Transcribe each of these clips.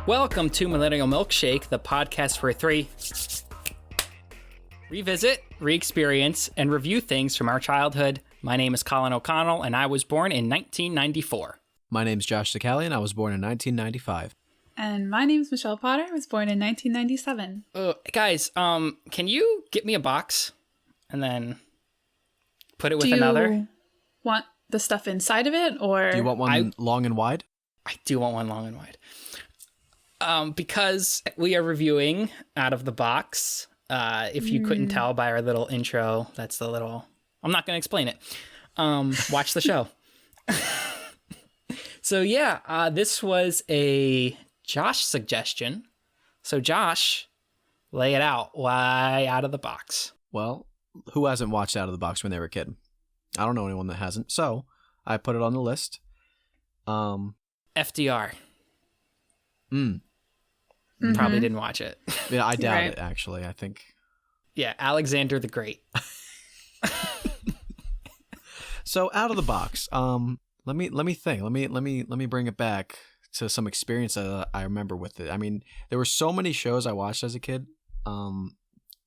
Welcome to Millennial Milkshake, the podcast where three revisit, re-experience, and review things from our childhood. My name is Colin O'Connell, and I was born in 1994. My name's Josh Sicalian. I was born in 1995. And my name's Michelle Potter. I was born in 1997. Guys, can you get me a box and then put it with Do another? you want the stuff inside of it, or Do you want one long and wide? I do want one long and wide. Because we are reviewing Out of the Box. If you couldn't tell by our little intro, that's the little... I'm not going to explain it. Watch the show. So yeah, this was a Josh suggestion. So Josh, lay it out. Why Out of the Box? Well, who hasn't watched Out of the Box when they were a kid? I don't know anyone that hasn't. So I put it on the list. FDR. Mm-hmm. Probably didn't watch it. Yeah, I doubt Right. it, actually. I think... Yeah, Alexander the Great. So Out of the Box. Let me think. Let me bring it back to some experience that I remember with it. I mean, there were so many shows I watched as a kid.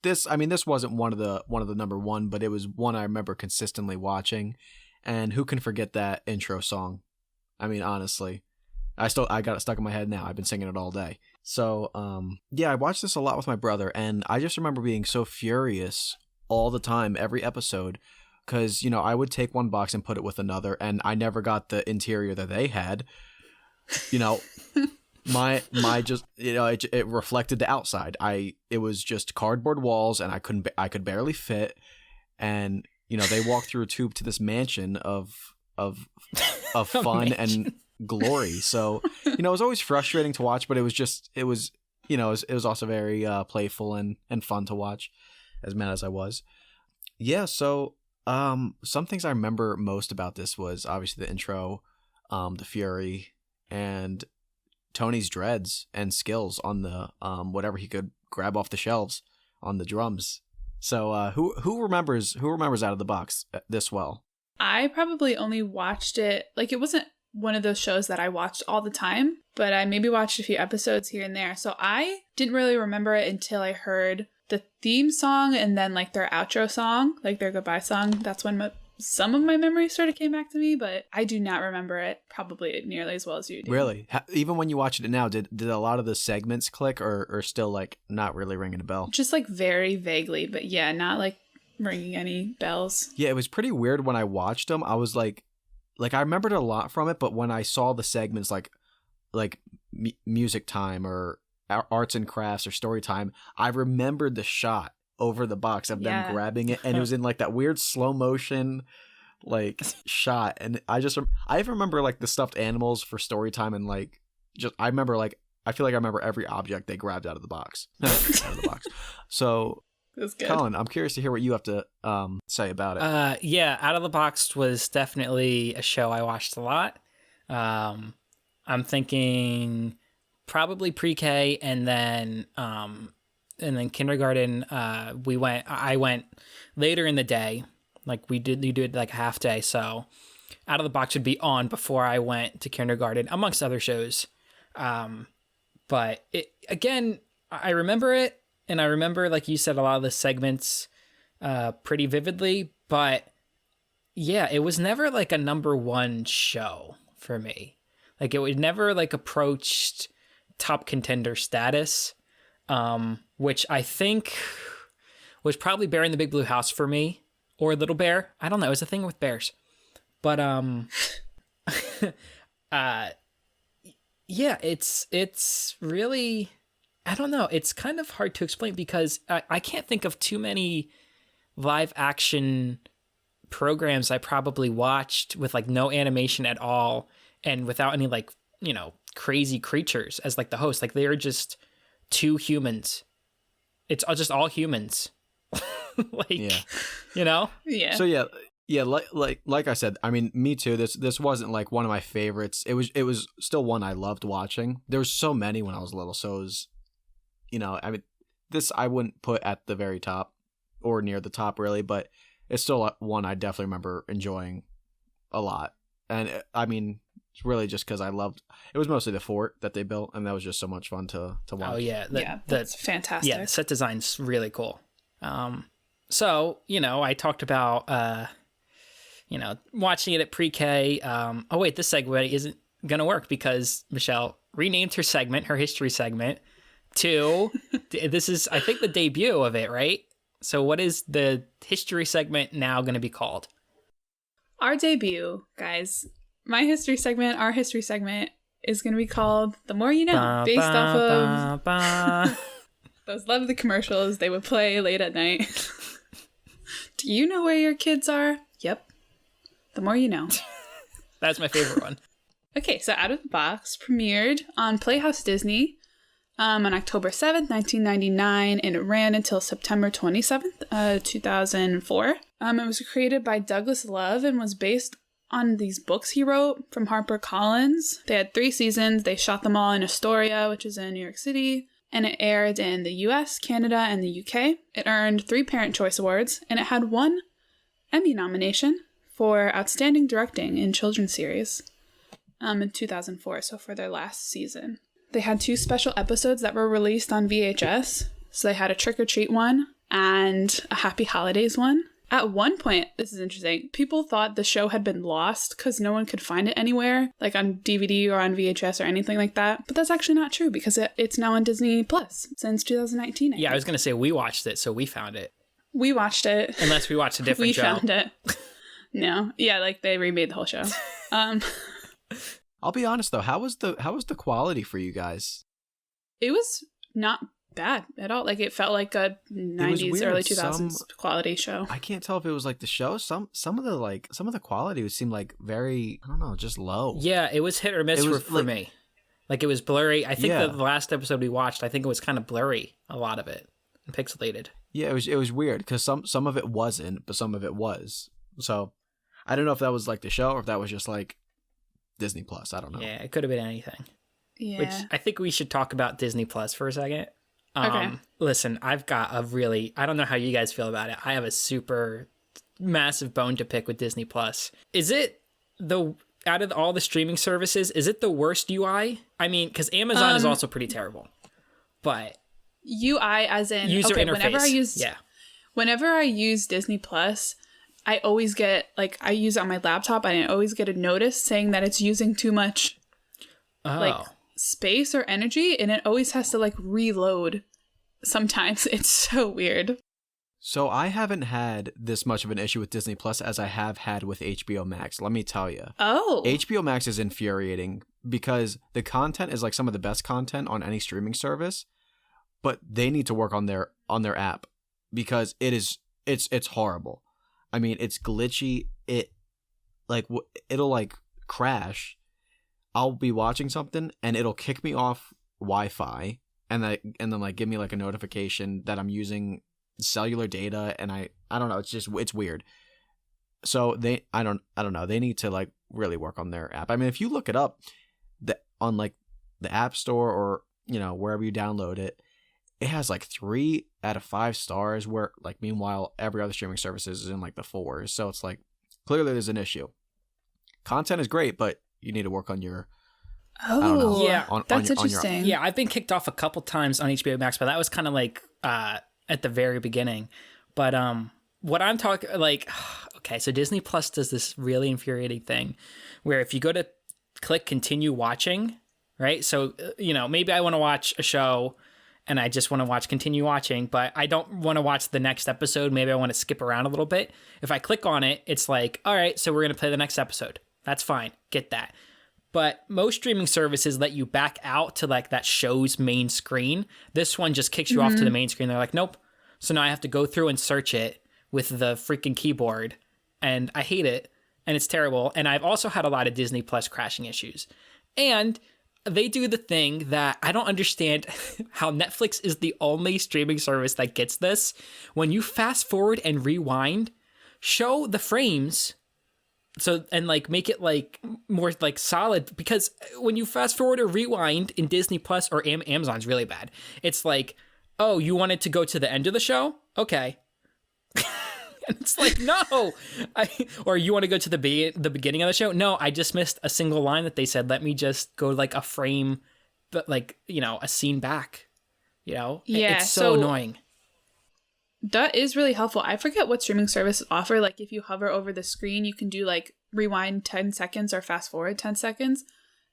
This wasn't one of the number one, but it was one I remember consistently watching. And who can forget that intro song? I mean, honestly, I got it stuck in my head now. I've been singing it all day. So, yeah, I watched this a lot with my brother, and I just remember being so furious all the time, every episode, because, I would take one box and put it with another, and I never got the interior that they had. My just, it reflected the outside. It was just cardboard walls, and I could barely fit, and, they walked through a tube to this mansion of fun and glory. So, it was always frustrating to watch, but it was also very playful and fun to watch, as mad as I was. Yeah, so some things I remember most about this was obviously the intro, the fury, and Tony's dreads and skills on the whatever he could grab off the shelves on the drums. So who remembers Out of the Box this well? I probably only watched it, it wasn't one of those shows that I watched all the time, but I maybe watched a few episodes here and there. So I didn't really remember it until I heard the theme song and then their outro song, their goodbye song. That's when some of my memories sort of came back to me, but I do not remember it probably nearly as well as you do. Really? Even when you watch it now, did a lot of the segments click or still not really ringing a bell? Just very vaguely, but yeah, not ringing any bells. Yeah, it was pretty weird when I watched them. I was like I remembered a lot from it, but when I saw the segments like music time or arts and crafts or story time, I remembered the shot over the box of them grabbing it, and it was in that weird slow motion shot, and I even remember the stuffed animals for story time, and I feel like I remember every object they grabbed out of the box. So That's good. Colin, I'm curious to hear what you have to say about it. Yeah, Out of the Box was definitely a show I watched a lot. I'm thinking probably pre-K and then kindergarten. I went later in the day. You did a half day. So Out of the Box would be on before I went to kindergarten, amongst other shows. But I remember it. And I remember, like you said, a lot of the segments pretty vividly. But yeah, it was never a number one show for me. It would never approached top contender status, which I think was probably Bear in the Big Blue House for me, or Little Bear. I don't know. It was a thing with bears. But yeah, it's really... I don't know. It's kind of hard to explain because I can't think of too many live action programs I probably watched with no animation at all and without any crazy creatures as the host. They're just two humans. It's just all humans. Yeah. Yeah. So yeah, like I said, I mean, me too. This wasn't one of my favorites. It was still one I loved watching. There was so many when I was little, so it was, I mean, this I wouldn't put at the very top or near the top really, but it's still one I definitely remember enjoying a lot. And I mean, It's really just because I loved. It was mostly the fort that they built, and that was just so much fun to watch. Oh yeah, that's fantastic. Yeah, the set design's really cool. So I talked about watching it at pre-K. Oh wait, this segue isn't gonna work because Michelle renamed her history segment to this is I think the debut of it, right? So what is the history segment now going to be called? Our debut, guys. Our history segment is going to be called The More You Know, based off of those lovely commercials they would play late at night. Do you know where your kids are? Yep. The More You Know. That's my favorite one. Okay, so Out of the Box premiered on Playhouse Disney on October 7th, 1999, and it ran until September 27th, 2004. It was created by Douglas Love and was based on these books he wrote from HarperCollins. They had 3 seasons. They shot them all in Astoria, which is in New York City, and it aired in the US, Canada, and the UK. It earned 3 Parent Choice Awards, and it had 1 Emmy nomination for Outstanding Directing in Children's Series in 2004, so for their last season. They had 2 special episodes that were released on VHS. So they had a Trick or Treat one and a Happy Holidays one. At one point, this is interesting, people thought the show had been lost because no one could find it anywhere, like on DVD or on VHS or anything like that. But that's actually not true because it's now on Disney Plus since 2019. I was going to say we watched it, so we found it. We watched it. Unless we watched a different show. We found it. No. Yeah, like they remade the whole show. I'll be honest though, how was the quality for you guys? It was not bad at all. Like it felt like a 90s, early 2000s quality show. I can't tell if it was like the show. Some of the quality would seem like very, I don't know, just low. Yeah, it was hit or miss for me. Like it was blurry. I think the last episode we watched, I think it was kind of blurry, a lot of it, and pixelated. Yeah, it was weird because some of it wasn't, but some of it was. So I don't know if that was like the show or if that was just like Disney Plus. I don't know. Yeah, it could have been anything. Yeah. Which I think we should talk about Disney Plus for a second. Okay. Listen, I've got a really, I don't know how you guys feel about it. I have a super massive bone to pick with Disney Plus. Is it out of all the streaming services, is it the worst UI? I mean, because Amazon is also pretty terrible. But UI as in user interface. Whenever I use Disney Plus, I always get, like, I use it on my laptop and I always get a notice saying that it's using too much space or energy, and it always has to like reload sometimes. It's so weird. So I haven't had this much of an issue with Disney Plus as I have had with HBO Max, let me tell you. Oh. HBO Max is infuriating because the content is like some of the best content on any streaming service, but they need to work on their app because it's horrible. I mean, it's glitchy. It'll like crash. I'll be watching something and it'll kick me off Wi-Fi and then like give me like a notification that I'm using cellular data, and I don't know, it's weird. So I don't know. They need to like really work on their app. I mean, if you look it up on like the App Store or wherever you download it, it has like 3 out of 5 stars, where like meanwhile every other streaming service is in like the 4s. So it's like clearly there's an issue. Content is great, but you need to work on your that's interesting. Yeah, I've been kicked off a couple times on HBO Max, but that was kind of like at the very beginning. But what I'm talking like, okay, so Disney Plus does this really infuriating thing where if you go to click continue watching, right? So maybe I want to watch a show and I just want to watch continue watching, but I don't want to watch the next episode. Maybe I want to skip around a little bit. If I click on it, it's like, all right, so we're going to play the next episode. That's fine. Get that. But most streaming services let you back out to like that show's main screen. This one just kicks you off to the main screen. They're like, nope. So now I have to go through and search it with the freaking keyboard. And I hate it. And it's terrible. And I've also had a lot of Disney Plus crashing issues. And they do the thing that I don't understand how Netflix is the only streaming service that gets this. When you fast forward and rewind, show the frames. So, and like make it like more like solid, because when you fast forward or rewind in Disney Plus or Amazon's really bad. It's like, oh, you wanted to go to the end of the show? Okay. And it's like, no. Or you want to go to the beginning of the show? No, I just missed a single line that they said. Let me just go like a frame, but like, a scene back. Yeah, it's so annoying. That is really helpful. I forget what streaming services offer. Like if you hover over the screen, you can do like rewind 10 seconds or fast forward 10 seconds.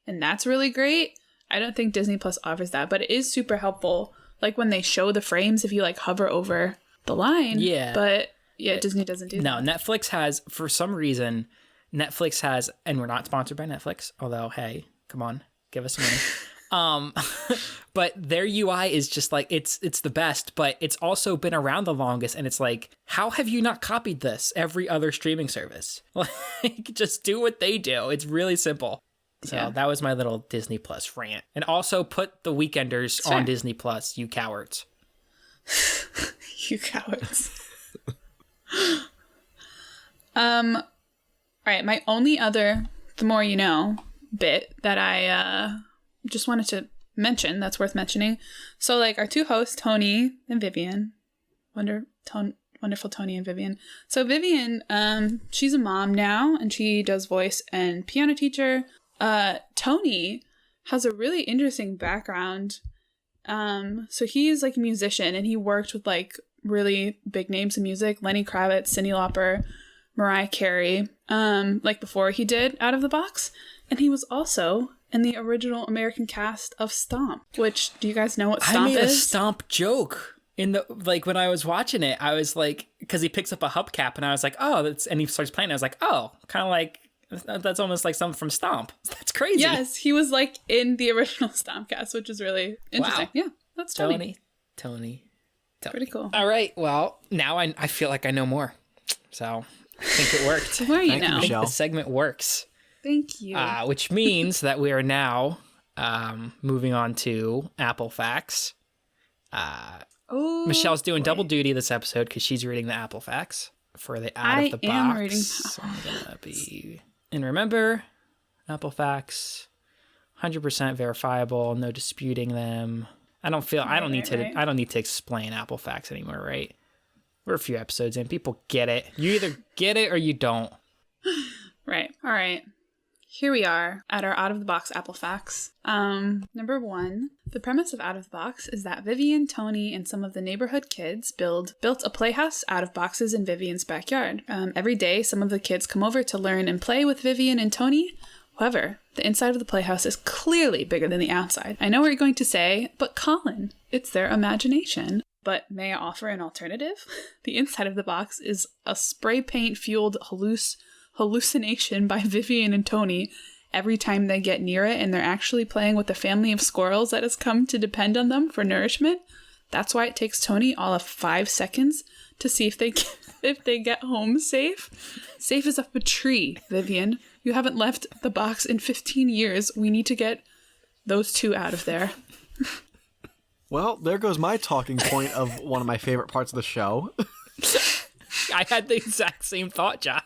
And that's really great. I don't think Disney Plus offers that, but it is super helpful. Like when they show the frames, if you like hover over the line. Yeah. But yeah, Disney doesn't do that. No, Netflix has, for some reason, and we're not sponsored by Netflix, although, hey, come on, give us some money. But their UI is just like, it's the best, but it's also been around the longest. And it's like, how have you not copied this every other streaming service? Like, just do what they do. It's really simple. So that was my little Disney Plus rant. And also put The Weekenders on Disney Plus, you cowards. You cowards. All right, my only other The More You Know bit that I just wanted to mention that's worth mentioning. So like our two hosts, Tony and Vivian, wonderful Tony and Vivian. So Vivian, she's a mom now and she does voice and piano teacher. Tony has a really interesting background. So he's like a musician and he worked with like really big names in music, Lenny Kravitz, Cyndi Lauper, Mariah Carey, like before he did Out of the Box. And he was also in the original American cast of Stomp, which, do you guys know what Stomp is? I made a Stomp joke in the, like, when I was watching it. I was like, because he picks up a hubcap and I was like, oh, and he starts playing. I was like, oh, kind of like, that's almost like something from Stomp. That's crazy. Yes, he was like in the original Stomp cast, which is really interesting. Wow. Yeah, that's Tony. Pretty cool. All right, well, now I feel like I know more. So I think it worked. Where are you now? I think the segment works. Thank you. Which means that we are now moving on to Apple Facts. Michelle's doing double duty this episode because she's reading the Apple Facts for the Out of the Box. I am reading. So I'm gonna be. And remember, Apple Facts, 100% verifiable, no disputing them. I don't need to explain Apple Facts anymore, right? We're a few episodes in. People get it. You either get it or you don't. Right. All right. Here we are at our Out of the Box Apple Facts. Number 1, the premise of Out of the Box is that Vivian, Tony, and some of the neighborhood kids built a playhouse out of boxes in Vivian's backyard. Every day, some of the kids come over to learn and play with Vivian and Tony. However, the inside of the playhouse is clearly bigger than the outside. I know what you're going to say, but Colin, it's their imagination. But may I offer an alternative? The inside of the box is a spray paint fueled hallucination by Vivian and Tony every time they get near it, and they're actually playing with a family of squirrels that has come to depend on them for nourishment. That's why it takes Tony all of 5 seconds to see if they get home safe. Safe as up a tree, Vivian. You haven't left the box in 15 years. We need to get those two out of there. Well, there goes my talking point of one of my favorite parts of the show. I had the exact same thought, Josh.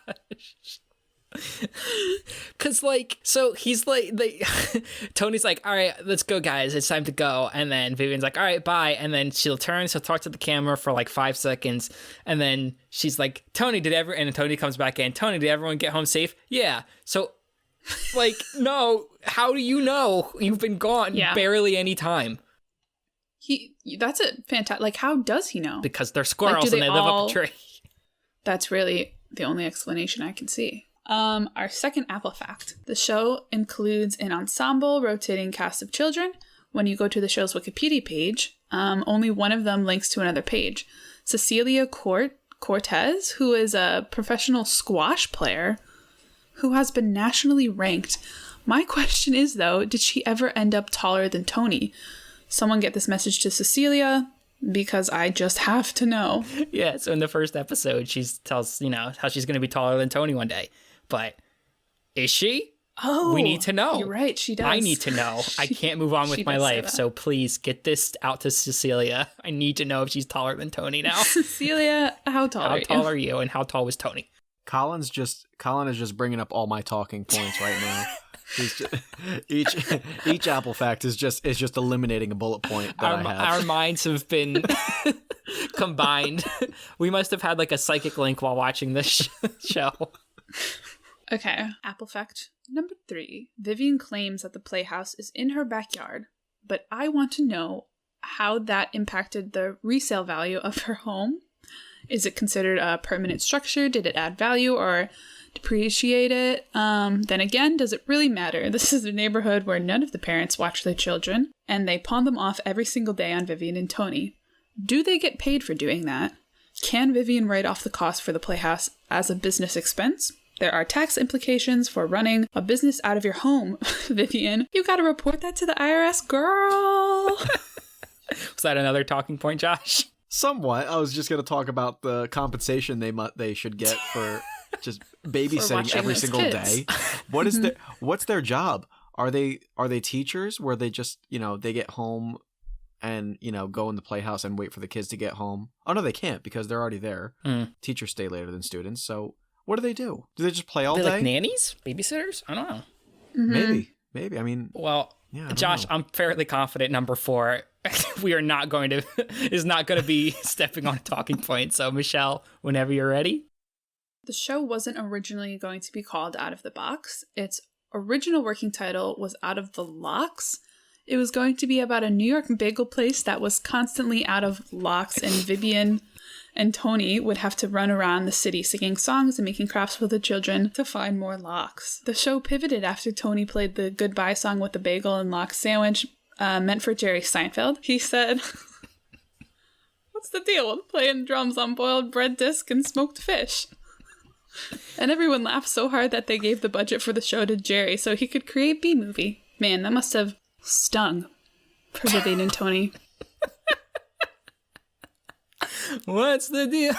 Cause like, so he's like, Tony's like, all right, let's go, guys, it's time to go. And then Vivian's like, all right, bye. And then she'll talk to the camera for like 5 seconds. And then she's like, Tony, and then Tony comes back in. Tony, did everyone get home safe? Yeah. So like, no, how do you know? You've been gone barely any time. That's a fantastic, like, how does he know? Because they're squirrels and they live up a tree. That's really the only explanation I can see. Our second Apple fact. The show includes an ensemble rotating cast of children. When you go to the show's Wikipedia page, only one of them links to another page. Cecilia Cortez, who is a professional squash player who has been nationally ranked. My question is, though, did she ever end up taller than Tony? Someone get this message to Cecilia, because I just have to know. Yeah, so in the first episode, she tells, how she's going to be taller than Tony one day. But is she? Oh, we need to know. You're right, she does. I need to know. I can't move on with my life, so please get this out to Cecilia. I need to know if she's taller than Tony now. Cecilia, how tall are you? How tall are you, and how tall was Tony? Colin is just bringing up all my talking points right now. Each Apple fact is just eliminating a bullet point that I have. Our minds have been combined. We must have had like a psychic link while watching this show. Okay. Apple fact number 3. Vivian claims that the Playhouse is in her backyard, but I want to know how that impacted the resale value of her home. Is it considered a permanent structure? Did it add value or depreciate it? Then again, does it really matter? This is a neighborhood where none of the parents watch their children, and they pawn them off every single day on Vivian and Tony. Do they get paid for doing that? Can Vivian write off the cost for the Playhouse as a business expense? There are tax implications for running a business out of your home, Vivian. You gotta report that to the IRS, girl. Was that another talking point, Josh? Somewhat. I was just going to talk about the compensation they should get for just babysitting every single day. What's their job? Are they teachers where they just, they get home and, go in the Playhouse and wait for the kids to get home? Oh no, they can't because they're already there. Teachers stay later than students. So what do? Do they just play all day? Like nannies? Babysitters? I don't know. Maybe. I mean, well, yeah, Josh, I'm fairly confident number 4 is not going to be stepping on a talking point. So Michelle, whenever you're ready. The show wasn't originally going to be called Out of the Box. Its original working title was Out of the Locks. It was going to be about a New York bagel place that was constantly out of locks, and Vivian and Tony would have to run around the city singing songs and making crafts for the children to find more locks. The show pivoted after Tony played the goodbye song with the bagel and lox sandwich meant for Jerry Seinfeld. He said, "What's the deal with playing drums on boiled bread disc and smoked fish?" And everyone laughed so hard that they gave the budget for the show to Jerry so he could create B-Movie. Man, that must have stung for Vivian and Tony. What's the deal?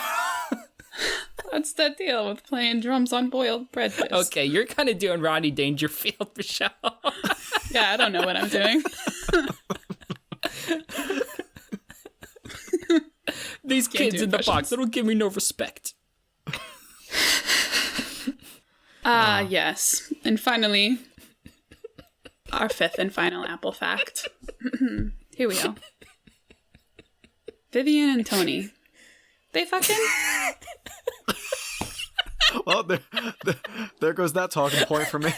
What's the deal with playing drums on boiled bread disc? Okay, you're kind of doing Rodney Dangerfield, Michelle. Yeah, I don't know what I'm doing. These kids in the box, they don't give me no respect. Yes. And finally, our 5th and final Apple fact. Here we go. Vivian and Tony. They fucking... Well, there goes that talking point for me.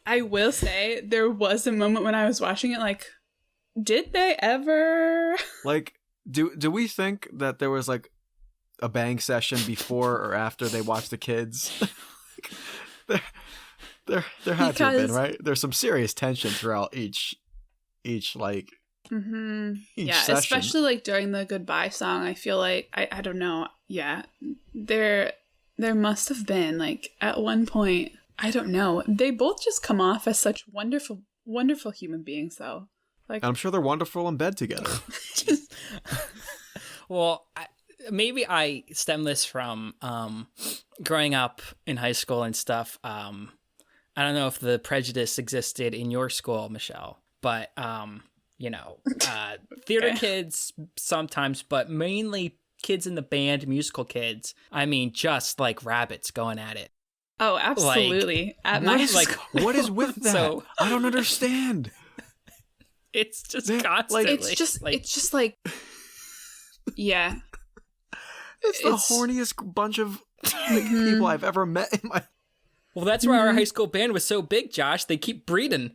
I will say, there was a moment when I was watching it, like, did they ever? Like, do we think that there was, like, a bang session before or after they watched the kids? there had to have been, right? There's some serious tension throughout each like each session. Especially like during the goodbye song. I feel like I don't know. Yeah, there must have been like at one point. I don't know. They both just come off as such wonderful human beings, though. Like I'm sure they're wonderful in bed together. Well, maybe I stem this from growing up in high school and stuff. I don't know if the prejudice existed in your school, Michelle, but theater kids sometimes, but mainly kids in the band, musical kids. I mean, just like rabbits going at it. Oh, absolutely. At my school. What is with that? So, I don't understand. It's just constantly. It's just like, yeah. It's the horniest bunch of people I've ever met in my... Well, that's why our high school band was so big, Josh. They keep breeding,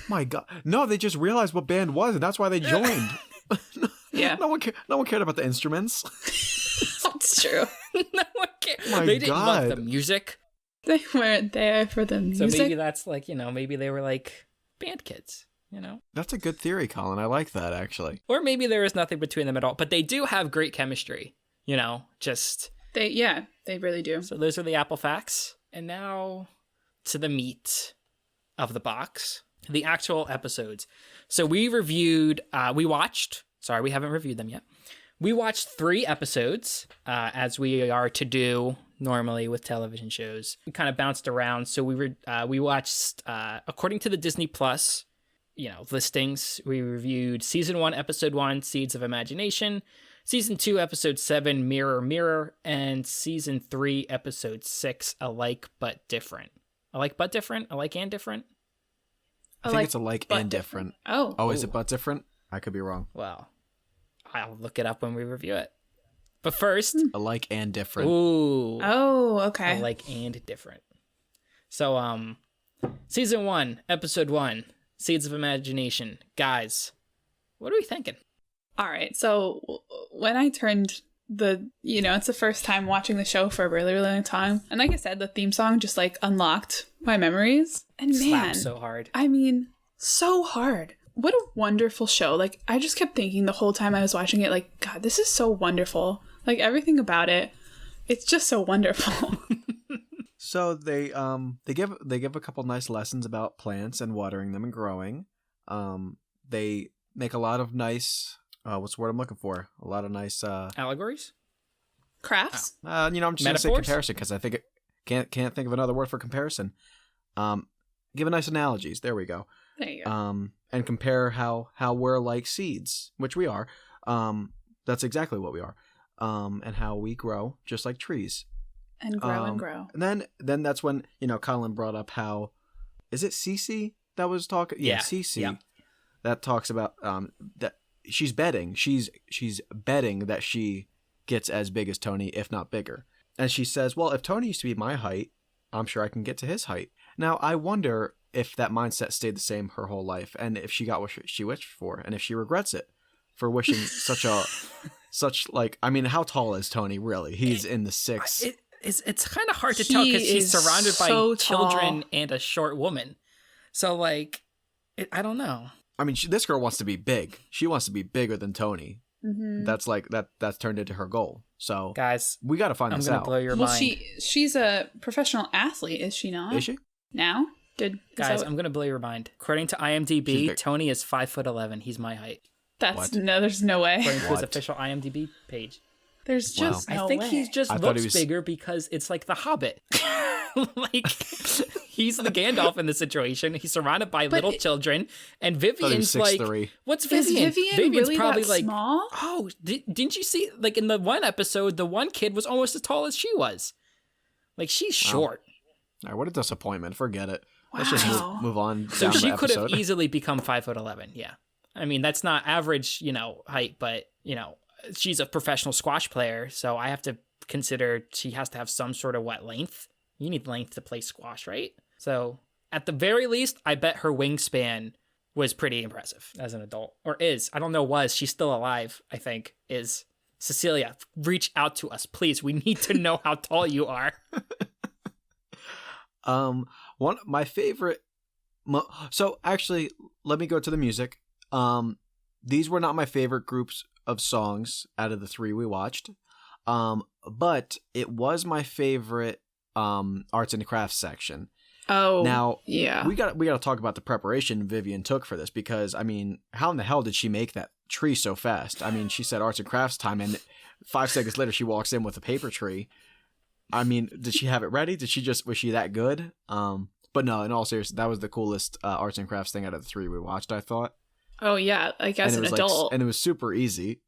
My God. No, they just realized what band was, and that's why they joined. Yeah. No one cared about the instruments. That's true. No one cared. My They didn't God. love the music. They weren't there for the music. So maybe that's like, maybe they were like band kids, That's a good theory, Colin. I like that, actually. Or maybe there was nothing between them at all. But they do have great chemistry, just... They really do. So those are the Apple facts. And now to the meat of the box, the actual episodes. So we watched, we haven't reviewed them yet. We watched 3 episodes, as we are to do normally with television shows. We kind of bounced around. So we watched, according to the Disney Plus, listings, we reviewed season 1, episode 1, Seeds of Imagination, season 2, episode 7, Mirror, Mirror, and season 3, episode 6, Alike But Different. Alike But Different? Alike and Different? I think it's alike and different. Oh. Oh, is it but different? I could be wrong. Well, I'll look it up when we review it. But first, Alike and different. ooh, Oh, okay. alike and different. So, season 1, episode 1, Seeds of Imagination. Guys, what are we thinking? All right. So when I turned it's the first time watching the show for a really, really long time. And like I said, the theme song just like unlocked my memories. And man, Slaps so hard. I mean, so hard. What a wonderful show. Like, I just kept thinking the whole time I was watching it, like, God, this is so wonderful. Like, everything about it, it's just so wonderful. So they give a couple nice lessons about plants and watering them and growing. They make a lot of nice what's the word I'm looking for? A lot of nice Allegories? Crafts? I'm just gonna say Metaphors? comparison because I think can't think of another word for comparison. Give a nice analogies. There we go. There you go. And compare how we're like seeds, which we are. That's exactly what we are. And how we grow just like trees. And grow and grow. And then that's when, Colin brought up how, is it Cece that was talking? Yeah, Cece. Yeah. That talks about that she's betting. She's betting that she gets as big as Tony, if not bigger. And she says, well, if Tony used to be my height, I'm sure I can get to his height. Now, I wonder if that mindset stayed the same her whole life, and if she got what she wished for, and if she regrets it for wishing how tall is Tony really? He's in the 6. It's kind of hard to tell because he's surrounded by so children tall. and a short woman. So, I don't know. I mean, this girl wants to be big. She wants to be bigger than Tony. Mm-hmm. That's turned into her goal. So, Guys, we got to find I'm this going to out. blow your Well, mind. she's a professional athlete, is she not? Is she? Now? Guys, I'm going to blow your mind. According to She's IMDb, big. Tony is 5'11". He's my height. There's What? no way. According to his What? official IMDb page. There's Wow. just no I think way. he just I thought looks he was- bigger because it's like the Hobbit. He's the Gandalf in the situation. He's surrounded by little children, and I thought he was Vivian's like, 6'3". what's Is Vivian? Vivian Vivian's really probably that like, small? oh, didn't you see? Like in the one episode, the one kid was almost as tall as she was. Like she's short. All right, what a disappointment. Forget it. Let's just Wow. move on. So down she the could have episode. easily become 5'11". Yeah, I mean that's not average, height, but she's a professional squash player, so I have to consider she has to have some sort of length. You need length to play squash, right? So at the very least, I bet her wingspan was pretty impressive as an adult, or is. I don't know. She's still alive? I think is. Cecilia, reach out to us, please. We need to know how tall you are. One my favorite. So actually, let me go to the music. These were not my favorite groups of songs out of the 3 we watched. But it was my favorite arts and crafts section. Oh, Now, yeah. we got to talk about the preparation Vivian took for this, because I mean, how in the hell did she make that tree so fast? I mean, she said arts and crafts time, and 5 seconds later she walks in with a paper tree. I mean, did she have it ready? Was she that good? But no, in all seriousness, that was the coolest arts and crafts thing out of the 3 we watched, I thought. Oh, yeah. Like as And an it was adult. and it was super easy.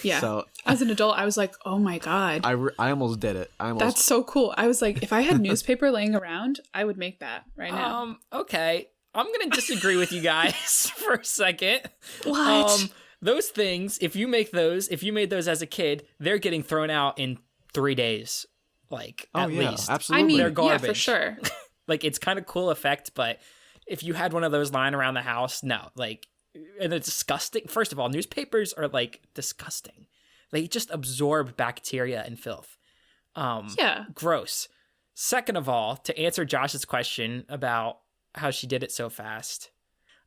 Yeah. So As an adult, I was like, oh my God. I almost did it. That's so cool. I was like, if I had newspaper laying around, I would make that right now. Okay. I'm going to disagree with you guys for a second. What? Those things, if you made those as a kid, they're getting thrown out in 3 days. At least. Absolutely. I mean, They're yeah, garbage. for sure. It's kind of cool effect, but if you had one of those lying around the house, no. And it's disgusting. First of all, newspapers are disgusting. They just absorb bacteria and filth. Yeah. Gross. Second of all, to answer Josh's question about how she did it so fast,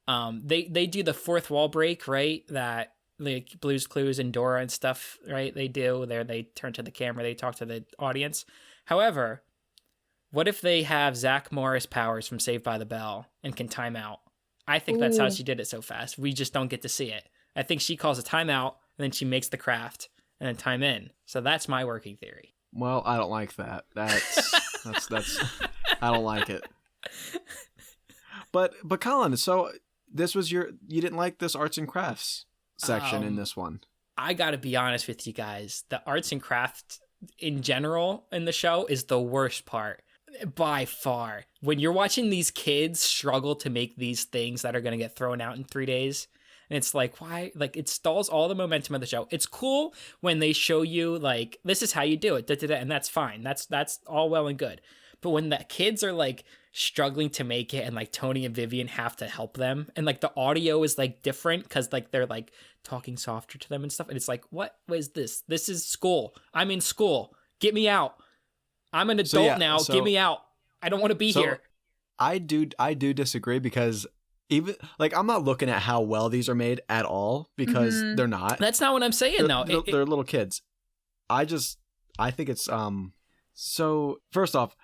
they do the fourth wall break, right? That Blue's Clues and Dora and stuff, right? They do. They turn to the camera, they talk to the audience. However, what if they have Zach Morris powers from Saved by the Bell and can time out? I think that's how she did it so fast. We just don't get to see it. I think she calls a timeout, and then she makes the craft, and then time in. So that's my working theory. Well, I don't like that. That's I don't like it. But Colin, so this was you didn't like this arts and crafts section in this one. I got to be honest with you guys. The arts and crafts in general in the show is the worst part. By far. When you're watching these kids struggle to make these things that are going to get thrown out in 3 days, And it's like, why? Like, it stalls all the momentum of the show. It's cool when they show you, like, this is how you do it, and that's fine. That's all well and good. But when the kids are, like, struggling to make it and, like, Tony and Vivian have to help them, and, like, the audio is, like, different because, like, they're, like, talking softer to them and stuff. And it's like, what was this? This is school. I'm in school. Get me out. I'm an adult now. Get me out. I don't want to be here. I do disagree because even like I'm not looking at how well these are made at all because they're not. That's not what I'm saying though. They're little kids. I think it's so first off,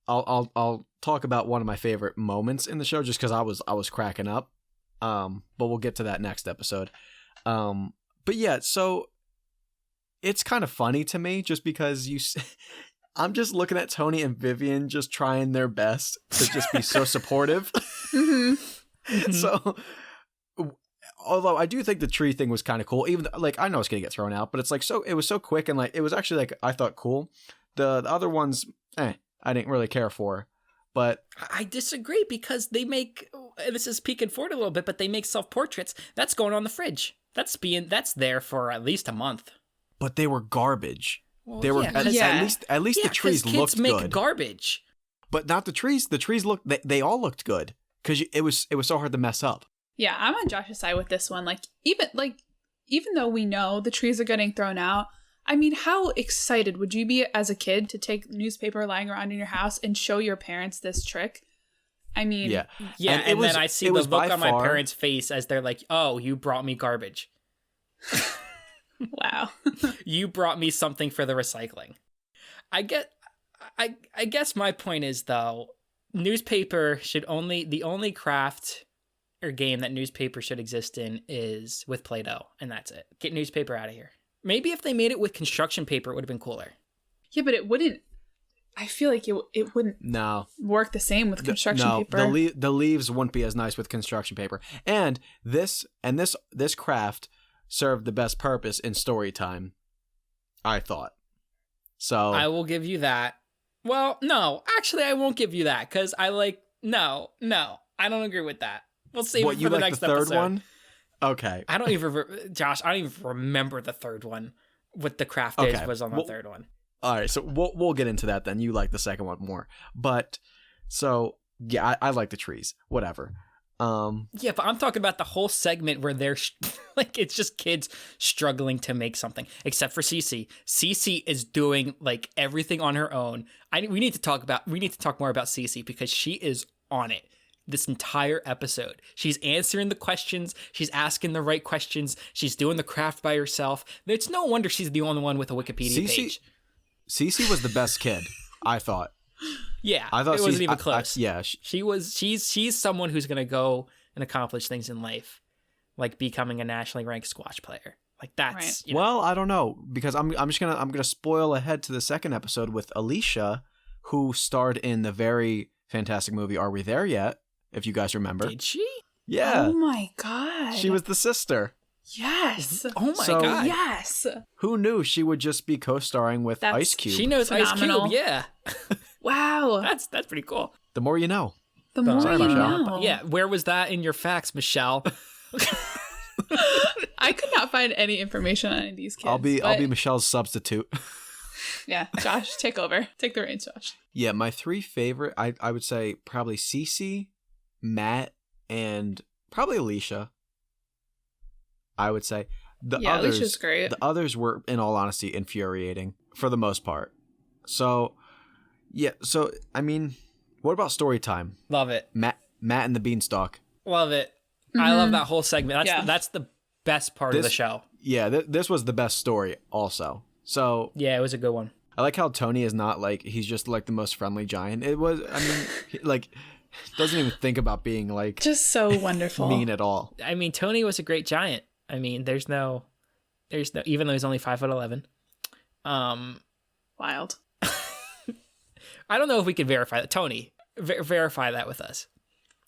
I'll talk about one of my favorite moments in the show just because I was cracking up. But we'll get to that next episode. But yeah, so it's kind of funny to me just because I'm just looking at Tony and Vivian just trying their best to just be so supportive. So, although I do think the tree thing was kind of cool, even like I know it's gonna get thrown out, but it's like it was so quick and like it was actually like I thought cool. The other ones, I didn't really care for, but I disagree because they make, this is peeking forward a little bit, but they make self-portraits. That's going on the fridge. That's there for at least a month. But they were garbage. Well, they were at least the trees looked kids make good. Garbage, but not the trees. The trees looked they all looked good because it was so hard to mess up. Yeah, I'm on Josh's side with this one. Like even though we know the trees are getting thrown out, I mean, how excited would you be as a kid to take newspaper lying around in your house and show your parents this trick? I mean, yeah, and then I see the look on my parents' face as they're like, "Oh, you brought me garbage." Wow. You brought me something for the recycling. I guess my point is though, newspaper should the only craft or game that newspaper should exist in is with Play-Doh, and that's it. Get newspaper out of here. Maybe if they made it with construction paper, it would have been cooler. Yeah, but it wouldn't. I feel like it wouldn't work the same with construction paper. The leaves wouldn't be as nice with construction paper. And this craft served the best purpose in story time, I thought. So I will give you that. Well, no, actually I won't give you that because no, I don't agree with that. We'll save it for the next episode. Third one? Okay. I don't even remember the third one. What the craft was on the third one. All right, so we'll get into that then. You like the second one more. But so yeah, I like the trees. Whatever. Yeah, but I'm talking about the whole segment where they're like it's just kids struggling to make something, except for Cece. Cece is doing like everything on her own. We need to talk more about Cece because she is on it this entire episode. She's answering the questions, she's asking the right questions, she's doing the craft by herself. It's no wonder she's the only one with a Wikipedia page. Cece was the best kid, I thought. Yeah, I thought it wasn't even close. She's someone who's gonna go and accomplish things in life, like becoming a nationally ranked squash player. Like that's right. Well, I don't know because I'm gonna spoil ahead to the second episode with Alicia, who starred in the very fantastic movie Are We There Yet? If you guys remember. Did she? Yeah. Oh my god. She was the sister. Yes. Oh my god. Yes. Who knew she would just be co-starring with Ice Cube? She knows phenomenal. Ice Cube, yeah. Wow. That's pretty cool. The more you know. The more Sorry, you Michelle. know. Yeah, where was that in your facts, Michelle? I could not find any information on any of these kids. I'll be Michelle's substitute. Yeah, Josh, take over. Take the reins, Josh. Yeah, my three favorite, I would say probably Cece, Matt, and probably Alicia. I would say Alicia's great. The others were, in all honesty, infuriating for the most part. So, yeah. So, I mean, what about story time? Love it. Matt and the Beanstalk. Love it. Mm-hmm. I love that whole segment. That's the best part of the show. Yeah, this was the best story also. So yeah, it was a good one. I like how Tony is not like, he's just like the most friendly giant. It was, I mean, like, doesn't even think about being like just so wonderful, mean at all. I mean, Tony was a great giant. I mean, there's no, even though he's only 5'11". Wild. I don't know if we can verify that. Tony, verify that with us.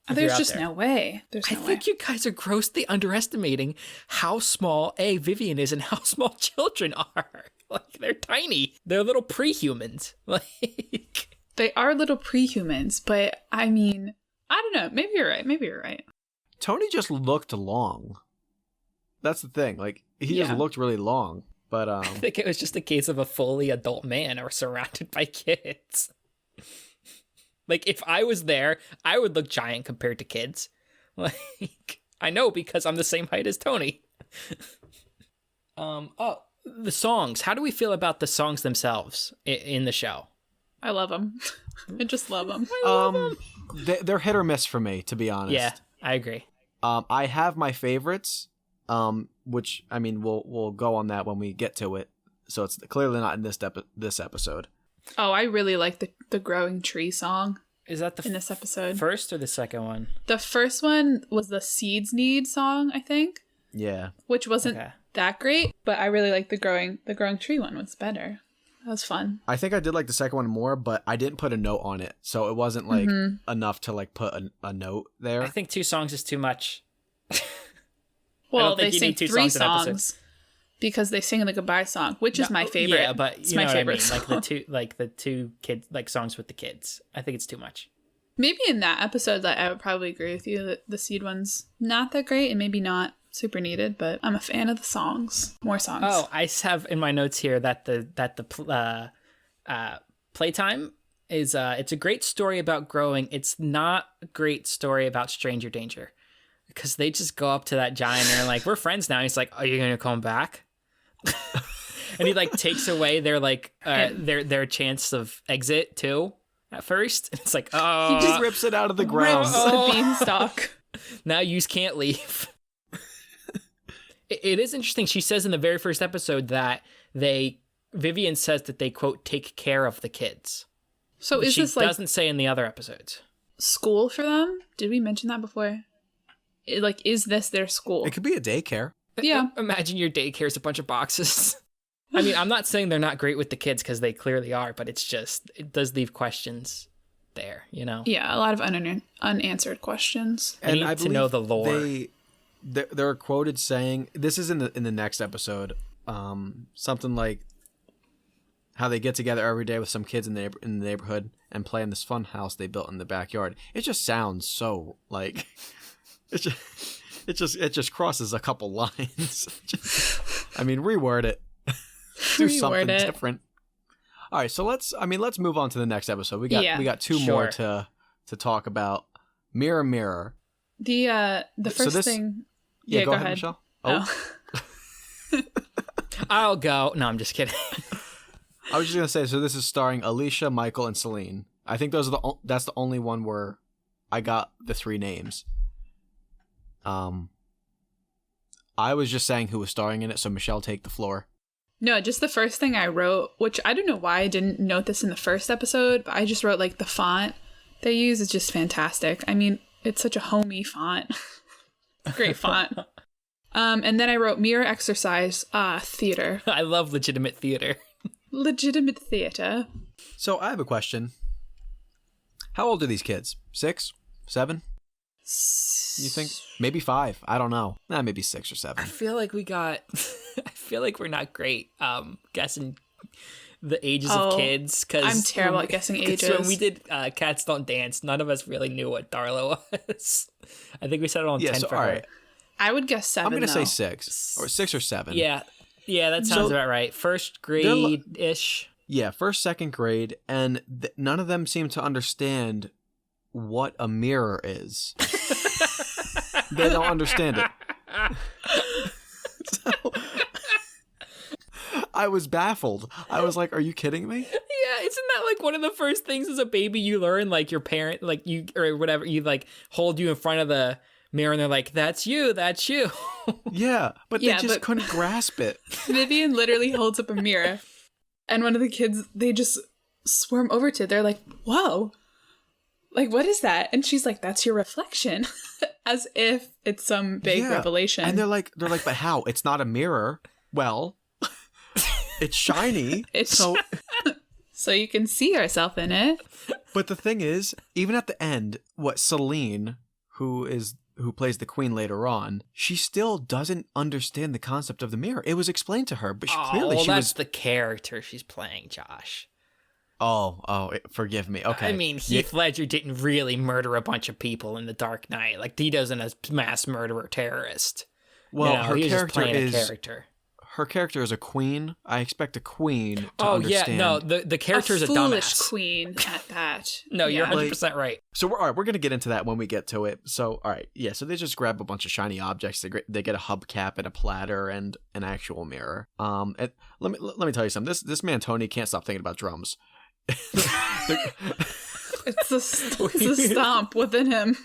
There's just no way. I think you guys are grossly underestimating how small Vivian is and how small children are. Like, they're tiny. They're little pre-humans. Like, they are little pre-humans, but I mean, I don't know. Maybe you're right. Tony just looked long. That's the thing. Like, he just looked really long. But I think it was just a case of a fully adult man or surrounded by kids. Like, if I was there, I would look giant compared to kids. Like, I know because I'm the same height as Tony. The songs. How do we feel about the songs themselves in the show? I love them. I just love them. They're hit or miss for me, to be honest. Yeah, I agree. I have my favorites, which, I mean, we'll go on that when we get to it. So it's clearly not in this episode. Oh, I really like the Growing Tree song. Is that in this episode? First or the second one? The first one was the Seeds Need song, I think. Yeah. Which wasn't that great, but I really like the Growing Tree one was better. That was fun. I think I did like the second one more, but I didn't put a note on it, so it wasn't like enough to like put a note there. I think 2 songs is too much. Well, they sing 3 songs because they sing the goodbye song, which is my favorite. Yeah, but it's my favorite song. Like the two kids, like songs with the kids. I think it's too much. Maybe in that episode, I would probably agree with you that the Seed one's not that great and maybe not super needed, but I'm a fan of the songs. More songs. Oh, I have in my notes here that the playtime is it's a great story about growing. It's not a great story about stranger danger, because they just go up to that giant and they're like, "We're friends now." And he's like, "Are you gonna come back?" And he like takes away their like their chance of exit too. At first, it's like, oh, he just rips it out of the ground. The beanstalk. Now you can't leave. It is interesting. She says in the very first episode that Vivian says that they, quote, take care of the kids. So is this like... She doesn't say in the other episodes. School for them? Did we mention that before? Is this their school? It could be a daycare. Yeah. Imagine your daycare is a bunch of boxes. I mean, I'm not saying they're not great with the kids, because they clearly are, but it does leave questions there, you know? Yeah, a lot of unanswered questions. And I need to know the lore. They're quoted saying, this is in the next episode, something like how they get together every day with some kids in the neighborhood and play in this fun house they built in the backyard. It just sounds so like it just crosses a couple lines. I mean, reword it. Do something different. All right, so let's move on to the next episode. We got 2 more to talk about. Mirror, mirror. The first thing. Yeah, go ahead, Michelle. Oh. I'll go. No, I'm just kidding. I was just gonna say. So this is starring Alicia, Michael, and Celine. I think that's the only one where I got the 3 names. I was just saying who was starring in it. So Michelle, take the floor. No, just the first thing I wrote, which I don't know why I didn't note this in the first episode, but I just wrote like the font they use is just fantastic. I mean, it's such a homey font. Great font. And then I wrote mirror exercise theater. I love legitimate theater. Legitimate theater. So I have a question. How old are these kids? 6? 7? You think? Maybe 5. I don't know. Maybe 6 or 7. I feel like we're not great guessing the ages of kids. Cause I'm terrible at guessing ages. When we did Cats Don't Dance, none of us really knew what Darla was. I think we said it on 10 for her. Right. I would guess 7. I'm going to say 6. Or 6 or 7. Yeah, that sounds about right. First grade-ish. Yeah, first, second grade. And none of them seem to understand what a mirror is. They don't understand it. So, I was baffled. I was like, are you kidding me? Yeah, isn't that like one of the first things as a baby you learn? Like your parent, like you, or whatever, you like hold you in front of the mirror and they're like, that's you. Yeah, but they just couldn't grasp it. Vivian literally holds up a mirror and one of the kids, they just swarm over to it. They're like, whoa. Like, what is that? And she's like, that's your reflection. As if it's some big revelation. And they're like, but how? It's not a mirror. Well, it's shiny. So you can see yourself in it. But the thing is, even at the end, Celine, who plays the queen later on, she still doesn't understand the concept of the mirror. It was explained to her, but that's the character she's playing, Josh. Oh, forgive me. Okay. I mean, Heath Ledger didn't really murder a bunch of people in The Dark Knight. Like, he doesn't a mass murderer terrorist. Well, you know, her he was just character playing is a character. her character is a queen. I expect a queen to Oh understand. yeah, no, the character is a foolish dumbass. queen at that. No, you're Yeah. 100% right. So all right, we're gonna get into that when we get to it. So all right, yeah. So they just grab a bunch of shiny objects. They get a hubcap and a platter and an actual mirror. And let me tell you something. This man Tony can't stop thinking about drums. It's a stomp within him.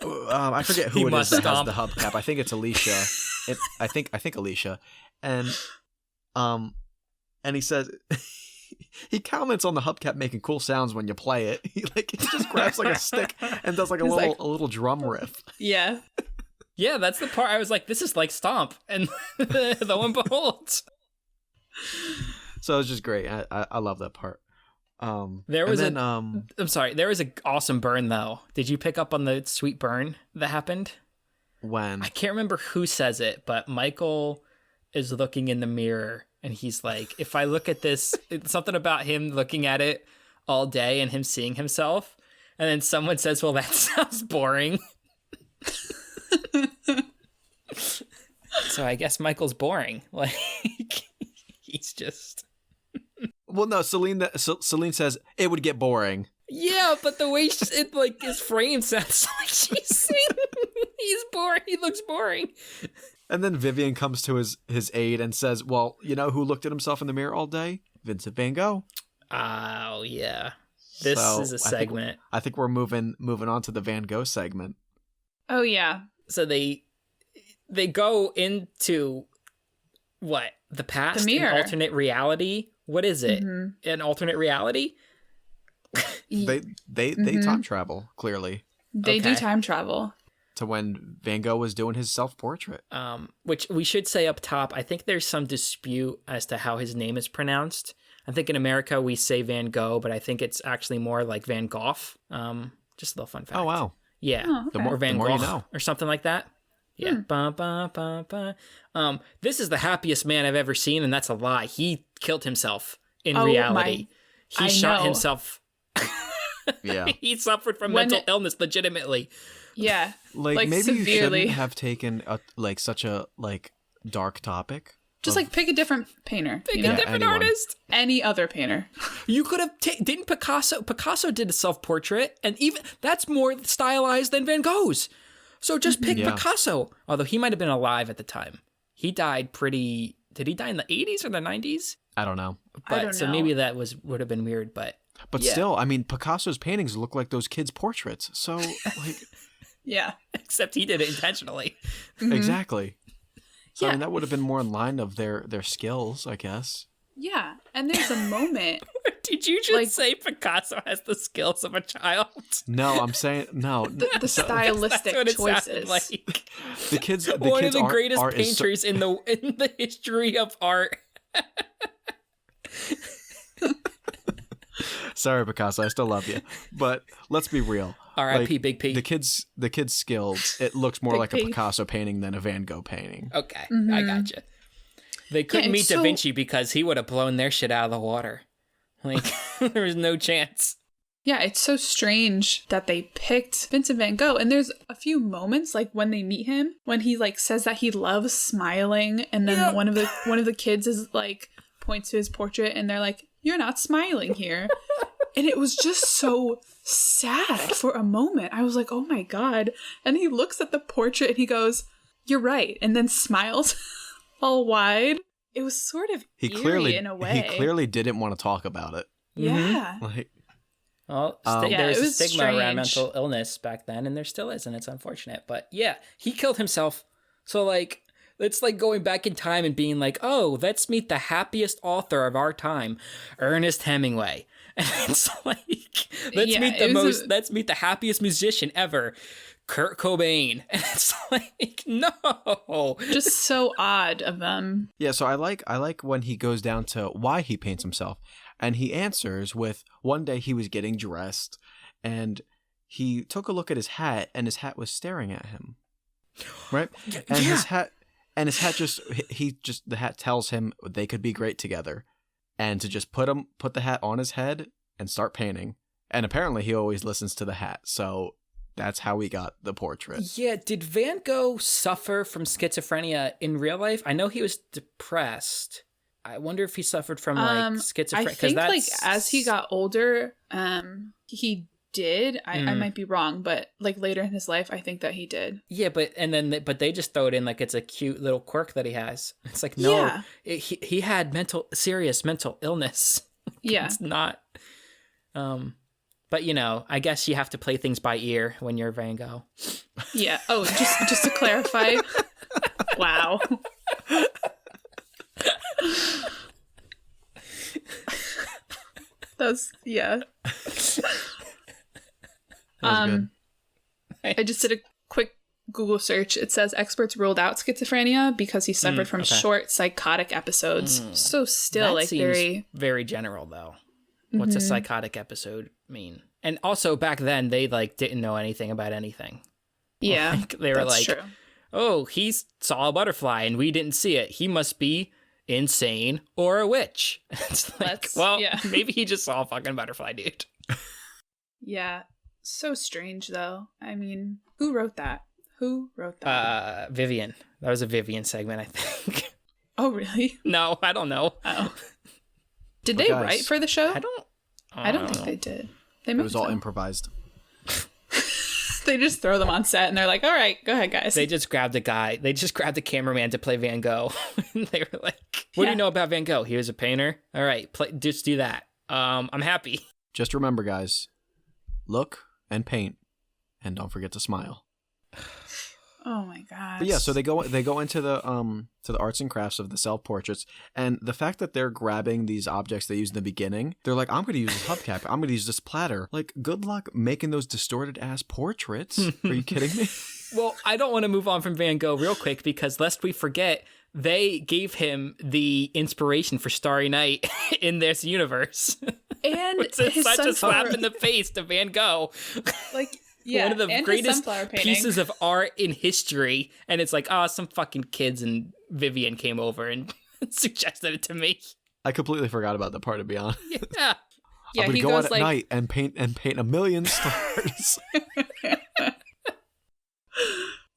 I forget He who it is must that stomp. has the hubcap. I think it's Alicia. I think Alicia, and he says he comments on the hubcap making cool sounds when you play it. He just grabs like a stick and does like a little drum riff. Yeah. Yeah, that's the part I was like, this is like Stomp, and lo and behold. So it's just great. I love that part. I'm sorry, there was an awesome burn though. Did you pick up on the sweet burn that happened? When I can't remember who says it, but Michael is looking in the mirror and he's like, if I look at this, it's something about him looking at it all day and him seeing himself. And then someone says, well, that sounds boring. So I guess Michael's boring. Like, he's just... Well, no, Celine says it would get boring. Yeah, but the way it like is framed sounds like she's saying he's boring. He looks boring. And then Vivian comes to his aid and says, well, you know who looked at himself in the mirror all day? Vincent Van Gogh. Oh, yeah. This is a segment. I think we're moving on to the Van Gogh segment. Oh, yeah. So they go into what? The past? The mirror. An alternate reality? What is it? Mm-hmm. An alternate reality? They time travel, clearly. They do time travel. To when Van Gogh was doing his self-portrait. Which we should say up top, I think there's some dispute as to how his name is pronounced. I think in America we say Van Gogh, but I think it's actually more like Van Gogh. Just a little fun fact. Oh, wow. Yeah. Oh, okay. The more Van The more Gogh you know. or something like that. Yeah. Ba, ba, ba, ba. This is the happiest man I've ever seen, and that's a lie. He killed himself in reality. He shot himself. Yeah. He suffered from mental illness legitimately. Yeah. Like maybe severely. you shouldn't have taken such a dark topic. Just pick a different painter. Pick you a know? different anyone. artist. Any other painter. You could have didn't Picasso did a self-portrait, and even that's more stylized than Van Gogh's. So just pick Picasso. Although he might have been alive at the time. He died did he die in the 80s or the 90s? I don't know. But I don't so know. maybe that would have been weird, but yeah. Still, I mean, Picasso's paintings look like those kids' portraits. So Yeah. Except he did it intentionally. exactly. So I Yeah. mean, that would have been more in line of their skills, I guess. Yeah. And there's a moment. Did you just say Picasso has the skills of a child? No, I'm saying no. The stylistic That's what it choices. sounded like. The kids. One of the greatest art is painters in the history of art. Sorry, Picasso. I still love you, but let's be real. R.I.P. Big P. The kids' skills. It looks more Big like P. a Picasso painting than a Van Gogh painting. Okay, I gotcha. They couldn't meet Da Vinci because he would have blown their shit out of the water. Like, there was no chance. Yeah, it's so strange that they picked Vincent Van Gogh. And there's a few moments, like when they meet him, when he says that he loves smiling, and then one of the kids is points to his portrait, and they're like, "You're not smiling here." And it was just so sad for a moment. I was like, "Oh my god!" And he looks at the portrait and he goes, "You're right," and then smiles all wide. It was sort of eerie in a way. He clearly didn't want to talk about it. Yeah. Well, it there's a was stigma around strange. mental illness back then, and there still is, and it's unfortunate. But yeah, he killed himself. So it's like going back in time and being like, oh, let's meet the happiest author of our time, Ernest Hemingway. And it's like, let's meet the happiest musician ever, Kurt Cobain. And it's like, no. Just so odd of them. Yeah, so I like when he goes down to why he paints himself, and he answers with, one day he was getting dressed, and he took a look at his hat, and his hat was staring at him, right? And his hat the hat tells him they could be great together, and to just put the hat on his head and start painting. And apparently he always listens to the hat, so That's how he got the portrait. Yeah, did Van Gogh suffer from schizophrenia in real life? I know he was depressed. I wonder if he suffered from like schizophrenia. I think like as he got older, he did. I might be wrong, but like later in his life, I think that he did. Yeah, but they just throw it in like it's a cute little quirk that he has. It's like no, he had serious mental illness. Yeah, it's not. But you know, I guess you have to play things by ear when you're Van Gogh. Yeah. Oh, just to clarify. Wow. That's yeah. Good. I just did a quick Google search. It says experts ruled out schizophrenia because he suffered from short psychotic episodes. So still That like seems very general though. What's a psychotic episode mean? And also back then they like didn't know anything about anything. Yeah. Like, they were like, true. "Oh, he saw a butterfly and we didn't see it. He must be insane or a witch." It's like, maybe he just saw a fucking butterfly, dude. Yeah. So strange though. I mean, who wrote that? Who wrote that? Vivian. That was a Vivian segment, I think. Oh, really? No, I don't know. Oh. Did they write for the show? I don't think they did. It was all improvised. They just throw them on set and they're like, all right, go ahead, guys. They just grabbed a guy. They just grabbed a cameraman to play Van Gogh. They were like, what do you know about Van Gogh? He was a painter. All right, just do that. I'm happy. Just remember, guys, look and paint, and don't forget to smile. Oh my god. But yeah, so they go into the arts and crafts of the self portraits, and the fact that they're grabbing these objects they used in the beginning, they're like, I'm going to use this hubcap, I'm going to use this platter. Like, good luck making those distorted ass portraits. Are you kidding me? Well, I don't want to move on from Van Gogh real quick because lest we forget, they gave him the inspiration for Starry Night in this universe. And which is such a slap in the face to Van Gogh. Like, yeah, one of the greatest pieces of art in history. And it's like, some fucking kids and Vivian came over and suggested it to me. I completely forgot about that part, to be honest. Yeah. Yeah, I'm gonna he go goes out at like night and paint a million stars.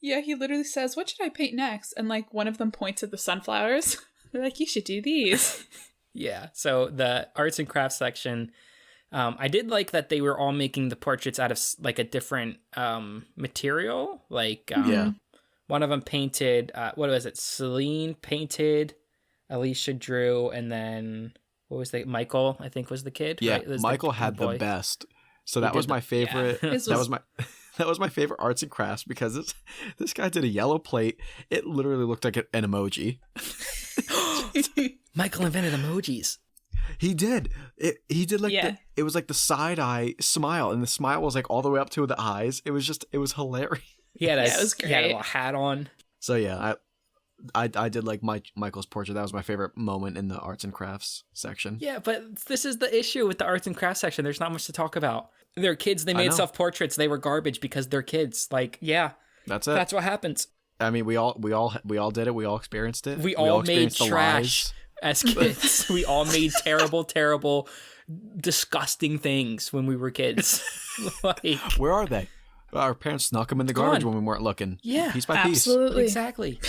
Yeah, he literally says, what should I paint next? And like one of them points at the sunflowers. They're like, you should do these. Yeah. So the arts and crafts section, I did like that they were all making the portraits out of like a different material. Like one of them painted, what was it? Celine painted, Alicia drew, and then what was the Michael? I think was the kid. Yeah, right? Michael had the best. So that was my favorite. Yeah. That was my favorite arts and crafts because this guy did a yellow plate. It literally looked like an emoji. Michael invented emojis. He did. He did like it was like the side eye smile, and the smile was like all the way up to the eyes. It was hilarious. He had it was great. He had a little hat on. So yeah, I did like Michael's portrait. That was my favorite moment in the arts and crafts section. Yeah, but this is the issue with the arts and crafts section. There's not much to talk about. They're kids. They made self-portraits. They were garbage because they're kids. Like, yeah, that's it. That's what happens. I mean, we all did it. We all experienced it. We all made trash as kids. We all made terrible, disgusting things when we were kids. Like, where are they? Our parents snuck them in the garbage when we weren't looking. Yeah, piece by piece. Absolutely. Exactly.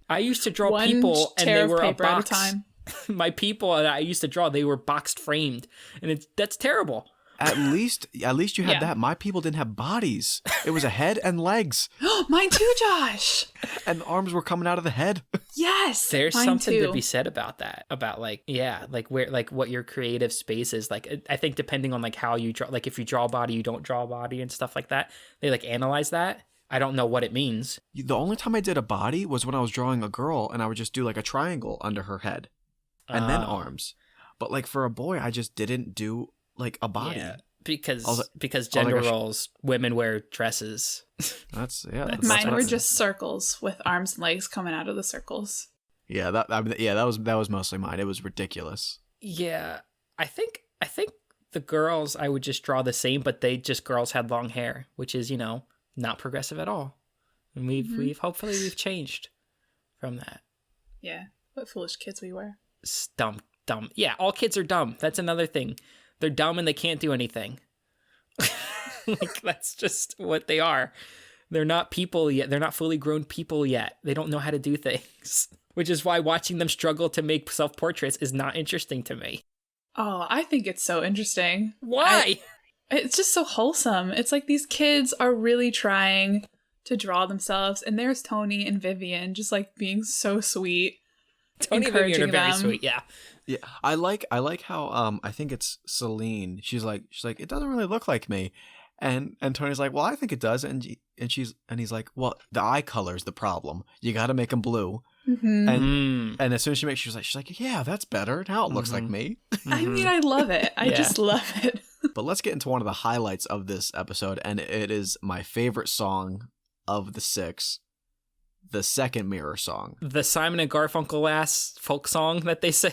I used to draw people, and they were a box. At a time. My people that I used to draw, they were boxed framed, and that's terrible. At least you had that. My people didn't have bodies. It was a head and legs. Mine too, Josh. And arms were coming out of the head. Yes. There's something to be said about that. About like, yeah, like where, like what your creative space is. Like, I think depending on like how you draw, like if you draw a body, you don't draw a body and stuff like that. They like analyze that. I don't know what it means. The only time I did a body was when I was drawing a girl, and I would just do like a triangle under her head, and then arms. But like for a boy, I just didn't do like a body. Yeah, because gender roles, women wear dresses. Mine were just circles with arms and legs coming out of the circles. Yeah, that was mostly mine. It was ridiculous. Yeah, I think the girls I would just draw the same, but girls had long hair, which is not progressive at all. And we've hopefully changed from that. Yeah, what foolish kids we were. Dumb. Yeah, all kids are dumb. That's another thing. They're dumb and they can't do anything. Like, that's just what they are. They're not people yet. They're not fully grown people yet. They don't know how to do things, which is why watching them struggle to make self-portraits is not interesting to me. Oh, I think it's so interesting. Why? It's just so wholesome. It's like these kids are really trying to draw themselves, and there's Tony and Vivian just like being so sweet. Tony and Vivian are very them. sweet, yeah. Yeah, I like how I think it's Celine. She's like it doesn't really look like me, and Tony's like, well, I think it does, and he's like, well, the eye color is the problem. You got to make them blue. Mm-hmm. And as soon as she makes, she's like, yeah, that's better. Now it looks like me. I mean, I love it. I just love it. But let's get into one of the highlights of this episode, and it is my favorite song of the 6. The second Mirror song, the Simon and Garfunkel ass folk song that they sing.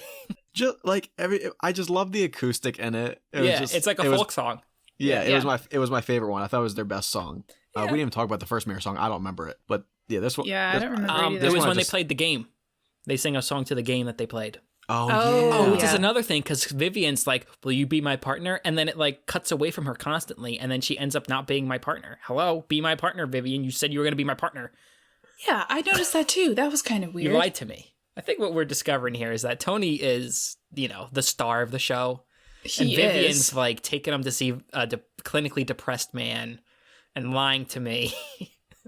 Just like I just love the acoustic in it. It's like a folk song. Yeah, it was my favorite one. I thought it was their best song. We didn't even talk about the first Mirror song. I don't remember it, but yeah, this one. Yeah, I don't remember either. It was when they played the game. They sang a song to the game that they played. Oh, which is another thing, because Vivian's like, will you be my partner? And then it like cuts away from her constantly, and then she ends up not being my partner. Hello, be my partner, Vivian. You said you were going to be my partner. Yeah, I noticed that too. That was kind of weird. You lied to me. I think what we're discovering here is that Tony is, the star of the show. And Vivian's like taking him to see a clinically depressed man and lying to me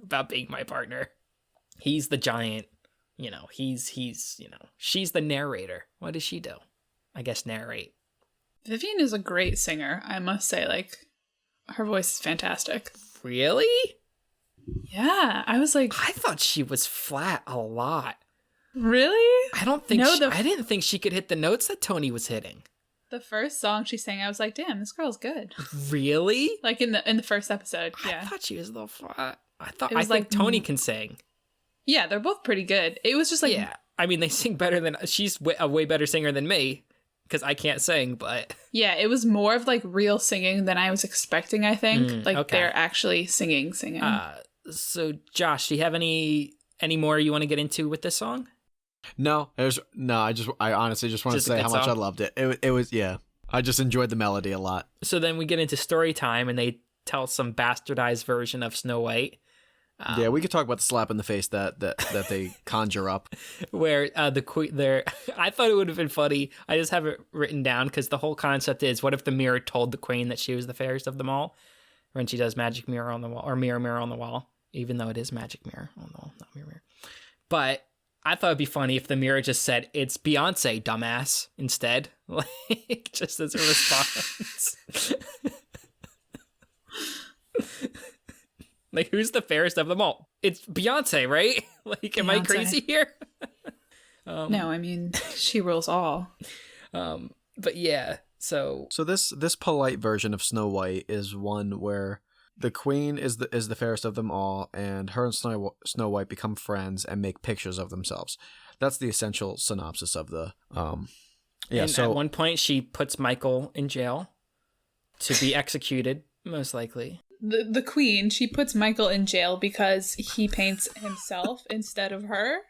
about being my partner. He's the giant, she's the narrator. What does she do? I guess narrate. Vivian is a great singer, I must say. Like, her voice is fantastic. Really? Yeah, I was like, I thought she was flat a lot. Really? I didn't think she could hit the notes that Tony was hitting. The first song she sang, I was like, damn, this girl's good. Really? Like in the first episode, yeah. I thought she was a little flat. I think Tony can sing. Yeah, they're both pretty good. It was just like... Yeah, I mean, they sing better than... She's a way better singer than me, because I can't sing, but... Yeah, it was more of like real singing than I was expecting, I think. They're actually singing. So, Josh, do you have any more you want to get into with this song? No. I honestly just want to say how much I loved it. It was, yeah. I just enjoyed the melody a lot. So then we get into story time, and they tell some bastardized version of Snow White. Yeah, we could talk about the slap in the face that they conjure up. Where the queen there, I thought it would have been funny. I just have it written down because the whole concept is, what if the mirror told the queen that she was the fairest of them all? When she does magic mirror on the wall, or mirror on the wall, even though it is magic mirror on the wall, not mirror. But I thought it'd be funny if the mirror just said, "It's Beyonce, dumbass," instead, like just as a response. Like, who's the fairest of them all? It's Beyonce, right? Like, am I crazy here? No, I mean, she rules all. But yeah, so this polite version of Snow White is one where the queen is the fairest of them all, and her and Snow White become friends and make pictures of themselves. That's the essential synopsis of the And at one point, she puts Michael in jail to be executed, most likely. The queen, she puts Michael in jail because he paints himself instead of her.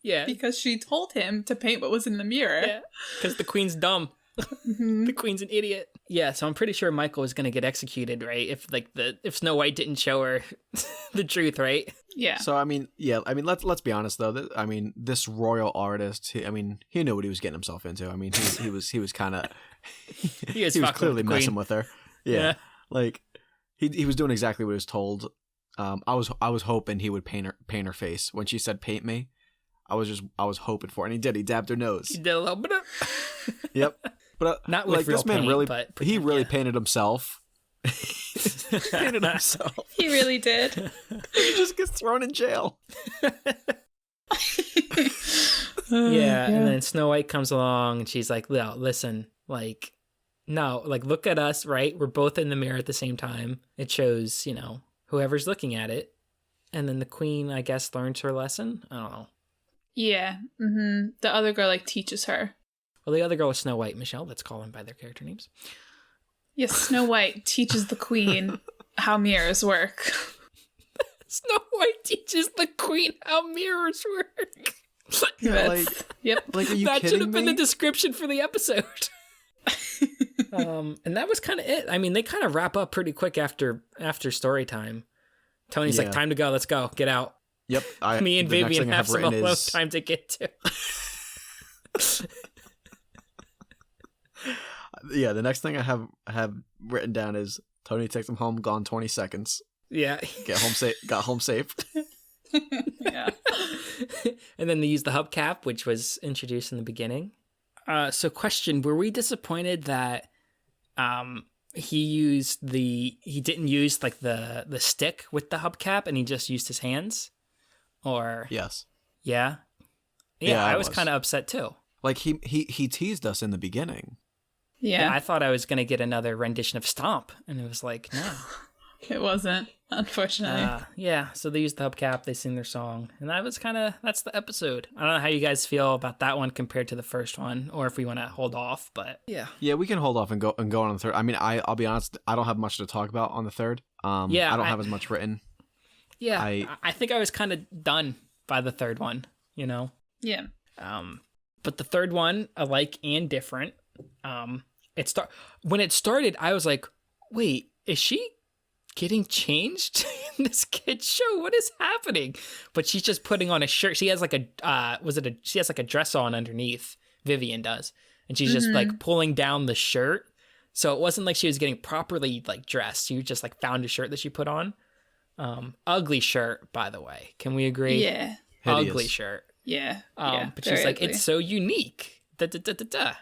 Yeah. Because she told him to paint what was in the mirror. Yeah. Because the queen's dumb. The queen's an idiot. Yeah, so I'm pretty sure Michael is going to get executed, right? If Snow White didn't show her the truth, right? Yeah. So let's be honest though. This royal artist, he knew what he was getting himself into. I mean, he was kind of he was clearly messing with her. Yeah. Like he was doing exactly what he was told. I was hoping he would paint her face when she said paint me. I was hoping for it, and he did. He dabbed her nose. He did a little bit of... Yep. But not with real this man paint, really, but he really painted himself. Painted himself. He really did. He just gets thrown in jail. Yeah, and then Snow White comes along, and she's like, "No, listen, look at us, right? We're both in the mirror at the same time. It shows, whoever's looking at it." And then the queen, I guess, learns her lesson. I don't know. Yeah. Mm-hmm. The other girl teaches her. Well, the other girl is Snow White. Michelle, let's call them by their character names. Yes, Snow White teaches the queen how mirrors work. Snow White teaches the queen how mirrors work. Yep. Like, are you that kidding should have been me? the description for the episode. And that was kind of it. I mean, they kind of wrap up pretty quick after story time. Tony's like, time to go. Let's go. Get out. Yep. Me and Vivian have some alone time to get to. Yeah, the next thing I have written down is Tony takes him home, gone 20 seconds. Yeah. Got home safe. Yeah. And then they used the hubcap, which was introduced in the beginning. So question, were we disappointed that he didn't use like the stick with the hubcap and he just used his hands? Or yes. Yeah. Yeah, I was kind of upset too. Like he teased us in the beginning. Yeah. I thought I was going to get another rendition of Stomp, and it was like, no. It wasn't, unfortunately. Yeah, so they used the hubcap, they sing their song, and that's the episode. I don't know how you guys feel about that one compared to the first one, or if we want to hold off, but yeah. Yeah, we can hold off and go on the third. I mean, I'll be honest, I don't have much to talk about on the third. I don't have as much written. Yeah, I think I was kind of done by the third one, you know? Yeah. But the third one, alike and different. When it started, I was like, wait, is she getting changed in this kid's show? What is happening? But she's just putting on a shirt. She has like she has like a dress on underneath. Vivian does. And she's just like pulling down the shirt. So it wasn't like she was getting properly like dressed. She just like found a shirt that she put on. Ugly shirt, by the way. Can we agree? Yeah. Hideous. Ugly shirt. Yeah. But she's like, it's so unique. Da, da, da, da, da.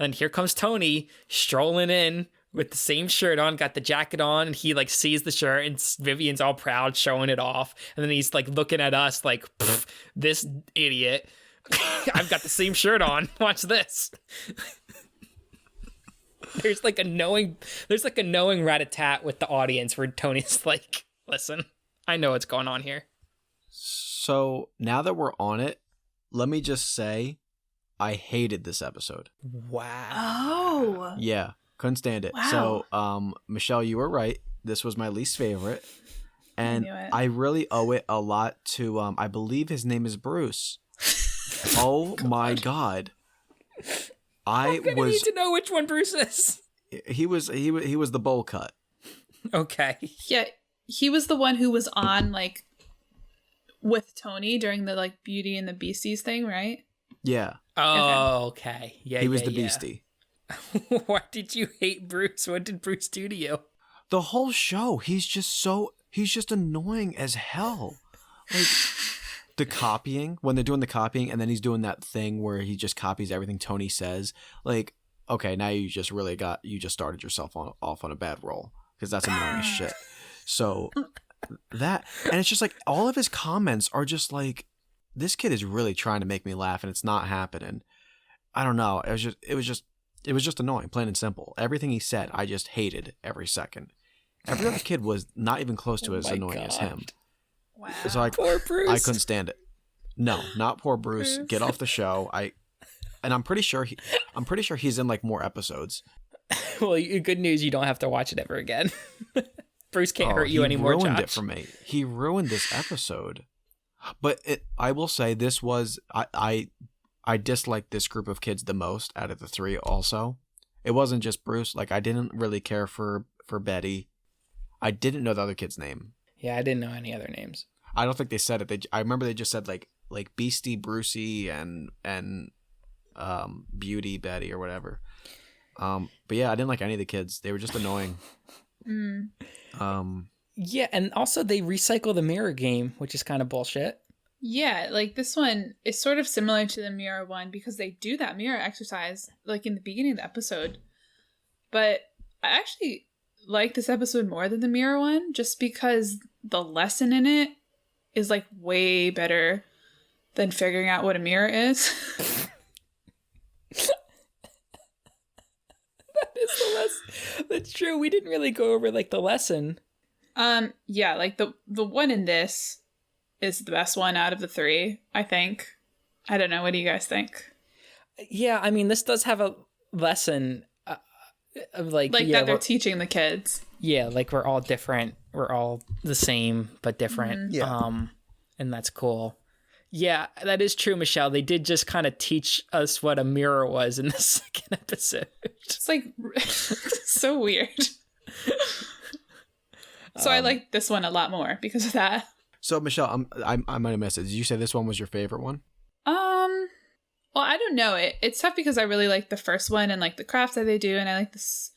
And here comes Tony strolling in with the same shirt on, got the jacket on, and he like sees the shirt, and Vivian's all proud, showing it off. And then he's like looking at us like, this idiot. I've got the same shirt on. Watch this. There's like a knowing rat-a-tat with the audience where Tony's like, listen, I know what's going on here. So now that we're on it, let me just say, I hated this episode. Wow. Oh. Yeah, couldn't stand it. Wow. So, Michelle, you were right. This was my least favorite. And knew it. I really owe it a lot to, I believe his name is Bruce. Oh my God. I'm gonna need to know which one Bruce is. He was the bowl cut. Okay. Yeah, he was the one who was on like with Tony during the like Beauty and the Beasties thing, right? Yeah. Oh, okay. Yeah, he was the Beastie. Why did you hate Bruce? What did Bruce do to you? The whole show, he's just annoying as hell. Like the copying, when they're doing the copying, and then he's doing that thing where he just copies everything Tony says. Like, okay, now you just started yourself off on a bad roll, because that's annoying as shit. So that, and it's just like all of his comments are just like, this kid is really trying to make me laugh, and it's not happening. I don't know. It was just annoying, plain and simple. Everything he said, I just hated every second. Every other kid was not even close to as annoying as him. Wow. So Poor Bruce. I couldn't stand it. No, not poor Bruce. Get off the show. I'm pretty sure he's in like more episodes. Well, good news, you don't have to watch it ever again. Bruce can't hurt you anymore, He ruined Josh. it for me. He ruined this episode. But I will say this was I disliked this group of kids the most out of the three. Also, it wasn't just Bruce. Like, I didn't really care for Betty. I didn't know the other kid's name. Yeah, I didn't know any other names. I don't think they said it. I remember they just said like Beastie, Brucey, and Beauty, Betty, or whatever. But yeah, I didn't like any of the kids. They were just annoying. Yeah, and also they recycle the mirror game, which is kind of bullshit. Yeah, like this one is sort of similar to the mirror one because they do that mirror exercise like in the beginning of the episode. But I actually like this episode more than the mirror one just because the lesson in it is like way better than figuring out what a mirror is. That is the lesson. That's true. We didn't really go over like the lesson. Yeah, like the one in this is the best one out of the three, I think. I don't know. What do you guys think? Yeah, I mean, this does have a lesson of like that they're teaching the kids. Yeah, like we're all different. We're all the same but different. Yeah. And that's cool. Yeah, that is true, Michelle. They did just kind of teach us what a mirror was in the second episode. It's like so weird. So I like this one a lot more because of that. So Michelle, I might have missed it. Did you say this one was your favorite one? Well, I don't know. It's tough because I really like the first one and like the crafts that they do, and I like this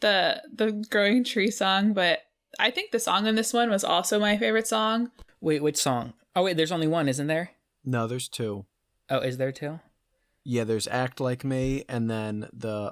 the growing tree song, but I think the song in this one was also my favorite song. Wait, which song? Oh wait, there's only one, isn't there? No, there's two. Oh, is there two? Yeah, there's Act Like Me, and then the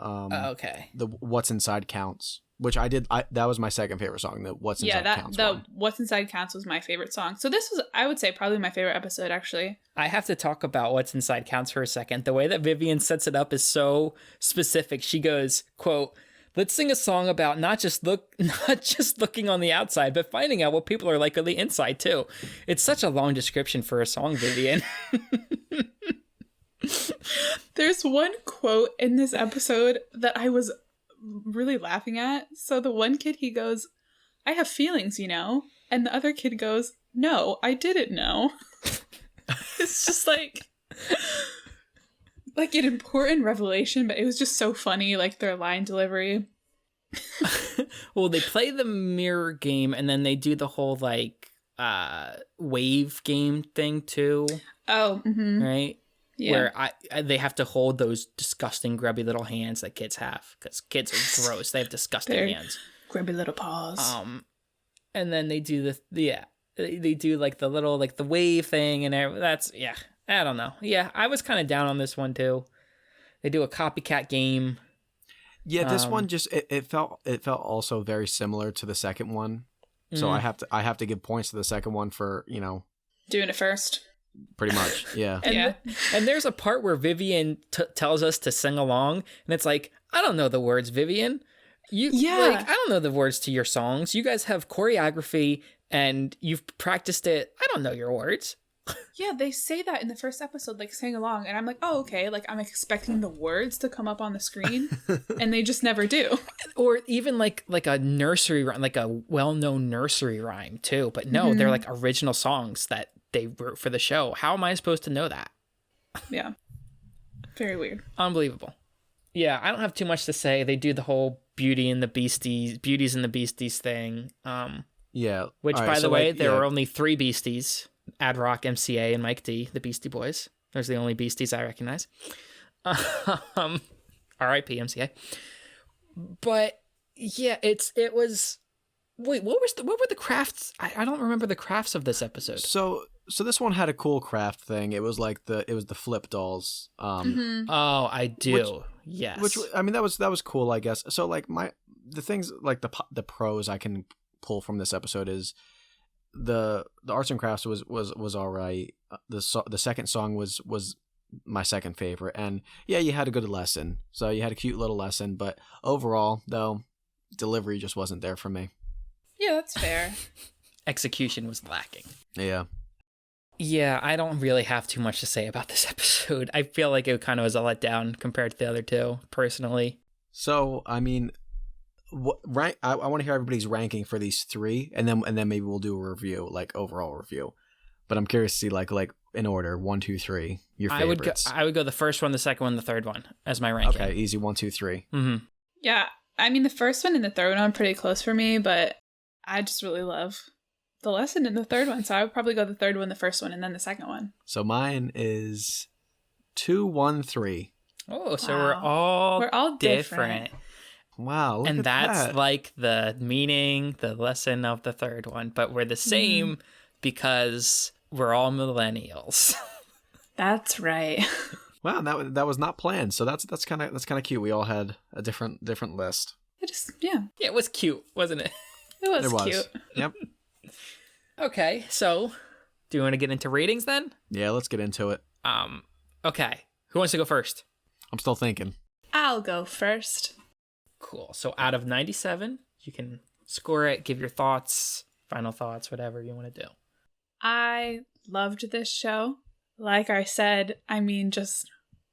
okay. The What's Inside Counts, which that was my second favorite song. The What's Inside Counts. The What's Inside Counts was my favorite song. So this was, I would say, probably my favorite episode, actually. I have to talk about What's Inside Counts for a second. The way that Vivian sets it up is so specific. She goes, quote, "Let's sing a song about not just looking on the outside, but finding out what people are like on the inside too." It's such a long description for a song, Vivian. There's one quote in this episode that I was really laughing at. So the one kid, he goes, "I have feelings, you know." And the other kid goes, "No, I didn't know." It's just like an important revelation, but it was just so funny, like their line delivery. Well, they play the mirror game and then they do the whole like wave game thing too. Oh, mm-hmm. Right? Yeah. Where they have to hold those disgusting grubby little hands that kids have, because kids are gross. They have disgusting hands. Grubby little paws. And then they do they do like the little like the wave thing, and that's I don't know. Yeah, I was kind of down on this one too. They do a copycat game. Yeah, this one just it felt also very similar to the second one. So I have to give points to the second one for, doing it first. Pretty much, yeah. And there's a part where Vivian tells us to sing along, and it's like, I don't know the words, Vivian. I don't know the words to your songs. You guys have choreography, and you've practiced it. I don't know your words. Yeah, they say that in the first episode, like, sing along, and I'm like, oh, okay, like, I'm expecting the words to come up on the screen, and they just never do. Or even like a nursery rhyme, like a well-known nursery rhyme, too. But no, they're like original songs that they wrote for the show. How am I supposed to know that? Yeah. Very weird. Unbelievable. Yeah, I don't have too much to say. They do the whole Beauties and the Beasties thing. Yeah. Which, by the way, there were only 3 Beasties. Ad Rock, MCA, and Mike D, the Beastie Boys. Those are the only Beasties I recognize. R.I.P. MCA. But yeah, it was. Wait, what were the crafts? I don't remember the crafts of this episode. So this one had a cool craft thing. It was like the flip dolls. Oh, I do. Yes. Which I mean that was cool, I guess. So like the things like the pros I can pull from this episode is the arts and crafts was all right. The second song was my second favorite, and yeah, you had a good lesson. So you had a cute little lesson, but overall though, delivery just wasn't there for me. Yeah, that's fair. Execution was lacking. Yeah. Yeah, I don't really have too much to say about this episode. I feel like it kind of was a letdown compared to the other two, personally. So, I mean, I want to hear everybody's ranking for these 3, and then maybe we'll do a review, like overall review. But I'm curious to see like in order 1, 2, 3, your favorites. I would go the first one, the second one, the third one as my ranking. Okay, easy 1, 2, 3. Mm-hmm. Yeah, I mean the first one and the third one are pretty close for me, but I just really love the lesson in the third one, so I would probably go the third one, the first one, and then the second one. So mine is 2, 1, 3. Oh, so we're all different. Wow, look and at that's that. Like the meaning, the lesson of the third one, but we're the same because we're all millennials. That's right. Wow, that was not planned. So that's kind of cute. We all had a different list. Yeah, it was cute, wasn't it? It was cute. Yep. Okay, so do you want to get into ratings then? Yeah, let's get into it. Okay. Who wants to go first? I'm still thinking. I'll go first. Cool. So out of 97, you can score it, give your thoughts, final thoughts, whatever you want to do. I loved this show. Like I said, I mean, just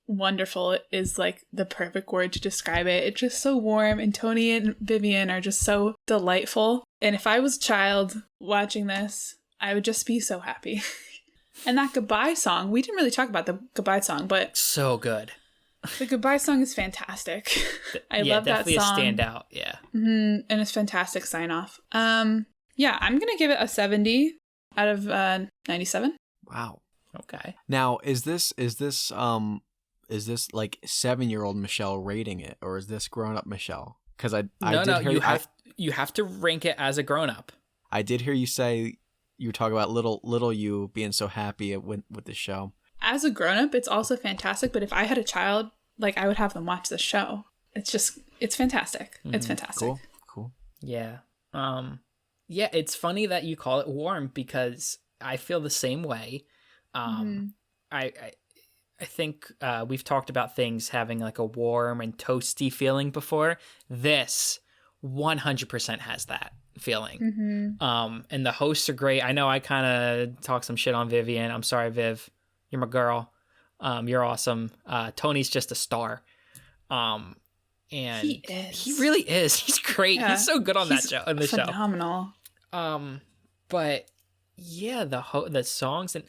wonderful is like the perfect word to describe it. It's just so warm, and Tony and Vivian are just so delightful. And if I was a child watching this, I would just be so happy. And that goodbye song, we didn't really talk about the goodbye song, but So good. the goodbye song is fantastic. I love that song. Definitely a standout. Yeah. And it's fantastic sign off. Yeah, I'm going to give it a 70 out of 97. Wow. Okay. Now, is this like 7-year-old Michelle rating it, or is this grown-up Michelle? Because you have to rank it as a grown-up. I did hear you say you were talking about little you being so happy with the show. As a grown-up, it's also fantastic, but if I had a child, like, I would have them watch the show. It's fantastic. Mm-hmm. It's fantastic. Cool. Yeah. Yeah, it's funny that you call it warm because I feel the same way. I think we've talked about things having like a warm and toasty feeling before. This 100% has that feeling. And the hosts are great. I know I kind of talk some shit on Vivian. I'm sorry, Viv. You're my girl. You're awesome. Tony's just a star. And he really is. He's great. Yeah, he's so good on that show. On the phenomenal. Show. But yeah, the songs, and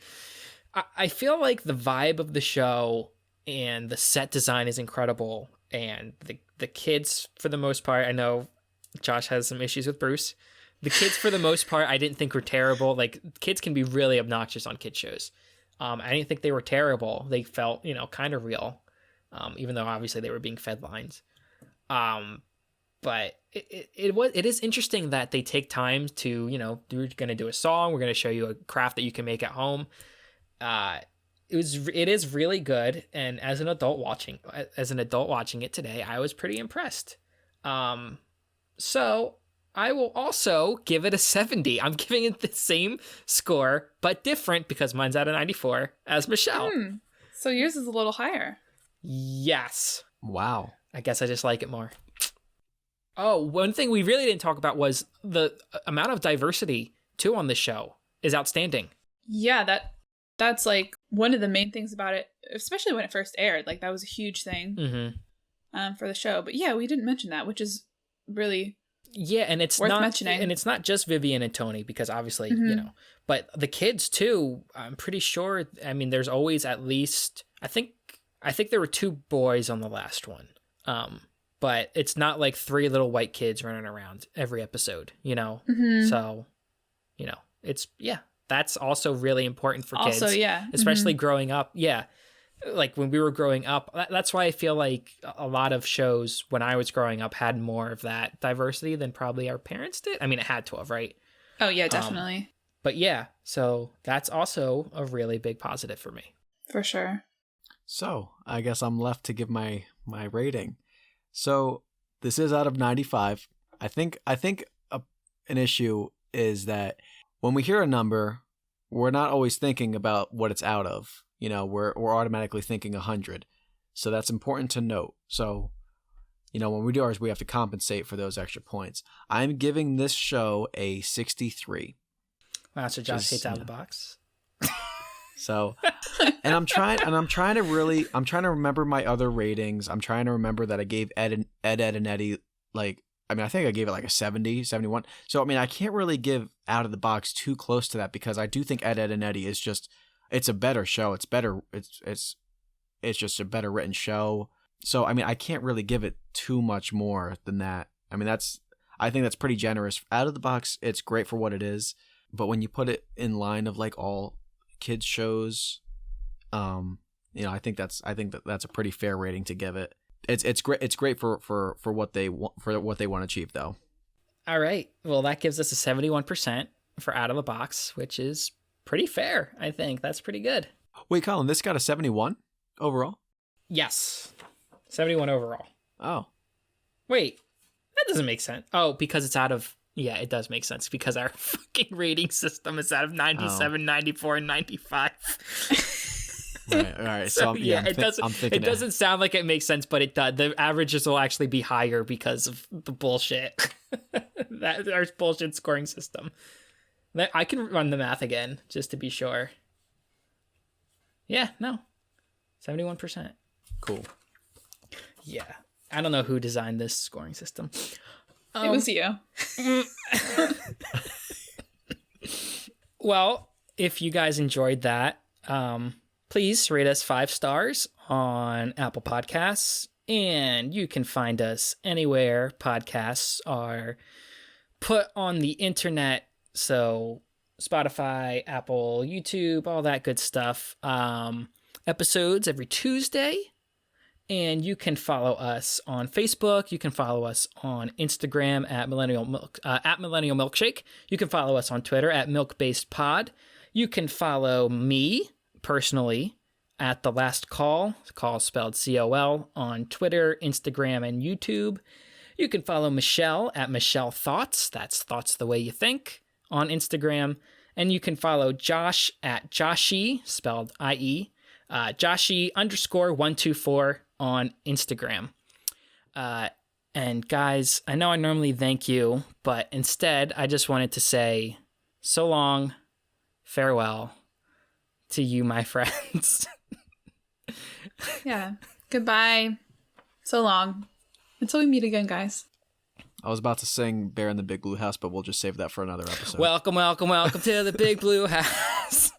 I feel like the vibe of the show and the set design is incredible. And the kids, for the most part, I know Josh has some issues with Bruce. The kids, for the most part, I didn't think were terrible. Like, kids can be really obnoxious on kid shows. I didn't think they were terrible. They felt, kind of real, even though obviously they were being fed lines. But it is interesting that they take time to, we're going to do a song. We're going to show you a craft that you can make at home. It is really good. And as an adult watching it today, I was pretty impressed. So I will also give it a 70. I'm giving it the same score, but different because mine's at a 94 as Michelle. So yours is a little higher. Yes. Wow. I guess I just like it more. Oh, one thing we really didn't talk about was the amount of diversity, too, on this show is outstanding. Yeah, that's like one of the main things about it, especially when it first aired. Like, that was a huge thing for the show. But yeah, we didn't mention that, which is really... Yeah, and it's worth not mentioning. And it's not just Vivian and Tony, because obviously, but the kids too, I'm pretty sure, I mean, there's always at least, I think there were 2 boys on the last one. But it's not like 3 little white kids running around every episode, So, it's, that's also really important for kids. Also, yeah. Especially growing up. Yeah. Like when we were growing up, that's why I feel like a lot of shows when I was growing up had more of that diversity than probably our parents did. I mean, it had to have, right? Oh, yeah, definitely. But yeah, so that's also a really big positive for me. For sure. So I guess I'm left to give my rating. So this is out of 95. I think an issue is that when we hear a number, we're not always thinking about what it's out of. We're automatically thinking 100. So that's important to note. So, when we do ours, we have to compensate for those extra points. I'm giving this show a 63. Wow, so Josh hates out of the box. So, and I'm trying to remember my other ratings. I'm trying to remember that I gave Ed, and Eddie, like, I think I gave it like a 70, 71. So, I can't really give Out of the Box too close to that because I do think Ed, and Eddie is just, it's a better show. It's better. It's just a better written show. So, I can't really give it too much more than that. I think that's pretty generous. Out of the Box, it's great for what it is. But when you put it in line of like all kids shows, I think that's a pretty fair rating to give it. It's great. It's great for what they want to achieve, though. All right. Well, that gives us a 71% for Out of the Box, which is pretty fair. I think that's pretty good. Wait, Colin, this got a 71 overall? Yes, 71 overall. Oh, wait, that doesn't make sense. Oh, because it's out of. Yeah, it does make sense because our fucking rating system is out of 97, 94, and 95. Right, all right. So yeah, it doesn't sound like it makes sense, but it does. The averages will actually be higher because of the bullshit. That our bullshit scoring system. I can run the math again just to be sure. Yeah, no, 71%. Cool. Yeah, I don't know who designed this scoring system. It was you. Well, if you guys enjoyed that, please rate us 5 stars on Apple Podcasts. And you can find us anywhere podcasts are put on the internet. So Spotify, Apple, YouTube, all that good stuff. Episodes every Tuesday. And you can follow us on Facebook. You can follow us on Instagram at Millennial Milkshake. You can follow us on Twitter at MilkBasedPod. You can follow me personally at The Last Call spelled COL, on Twitter, Instagram, and YouTube. You can follow Michelle at Michelle Thoughts. That's Thoughts the Way You Think on Instagram. And you can follow Josh at Joshi, spelled IE, Joshi_124 on Instagram. And guys, I know I normally thank you, but instead I just wanted to say so long, farewell to you, my friends. Yeah. Goodbye. So long. Until we meet again, guys. I was about to sing Bear in the Big Blue House, but we'll just save that for another episode. Welcome, welcome, welcome to the Big Blue House.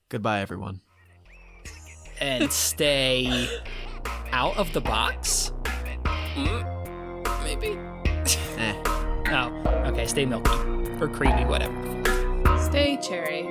Goodbye, everyone. And stay out of the box? Maybe? Oh, okay, stay milky. Or creamy, whatever. Stay cherry.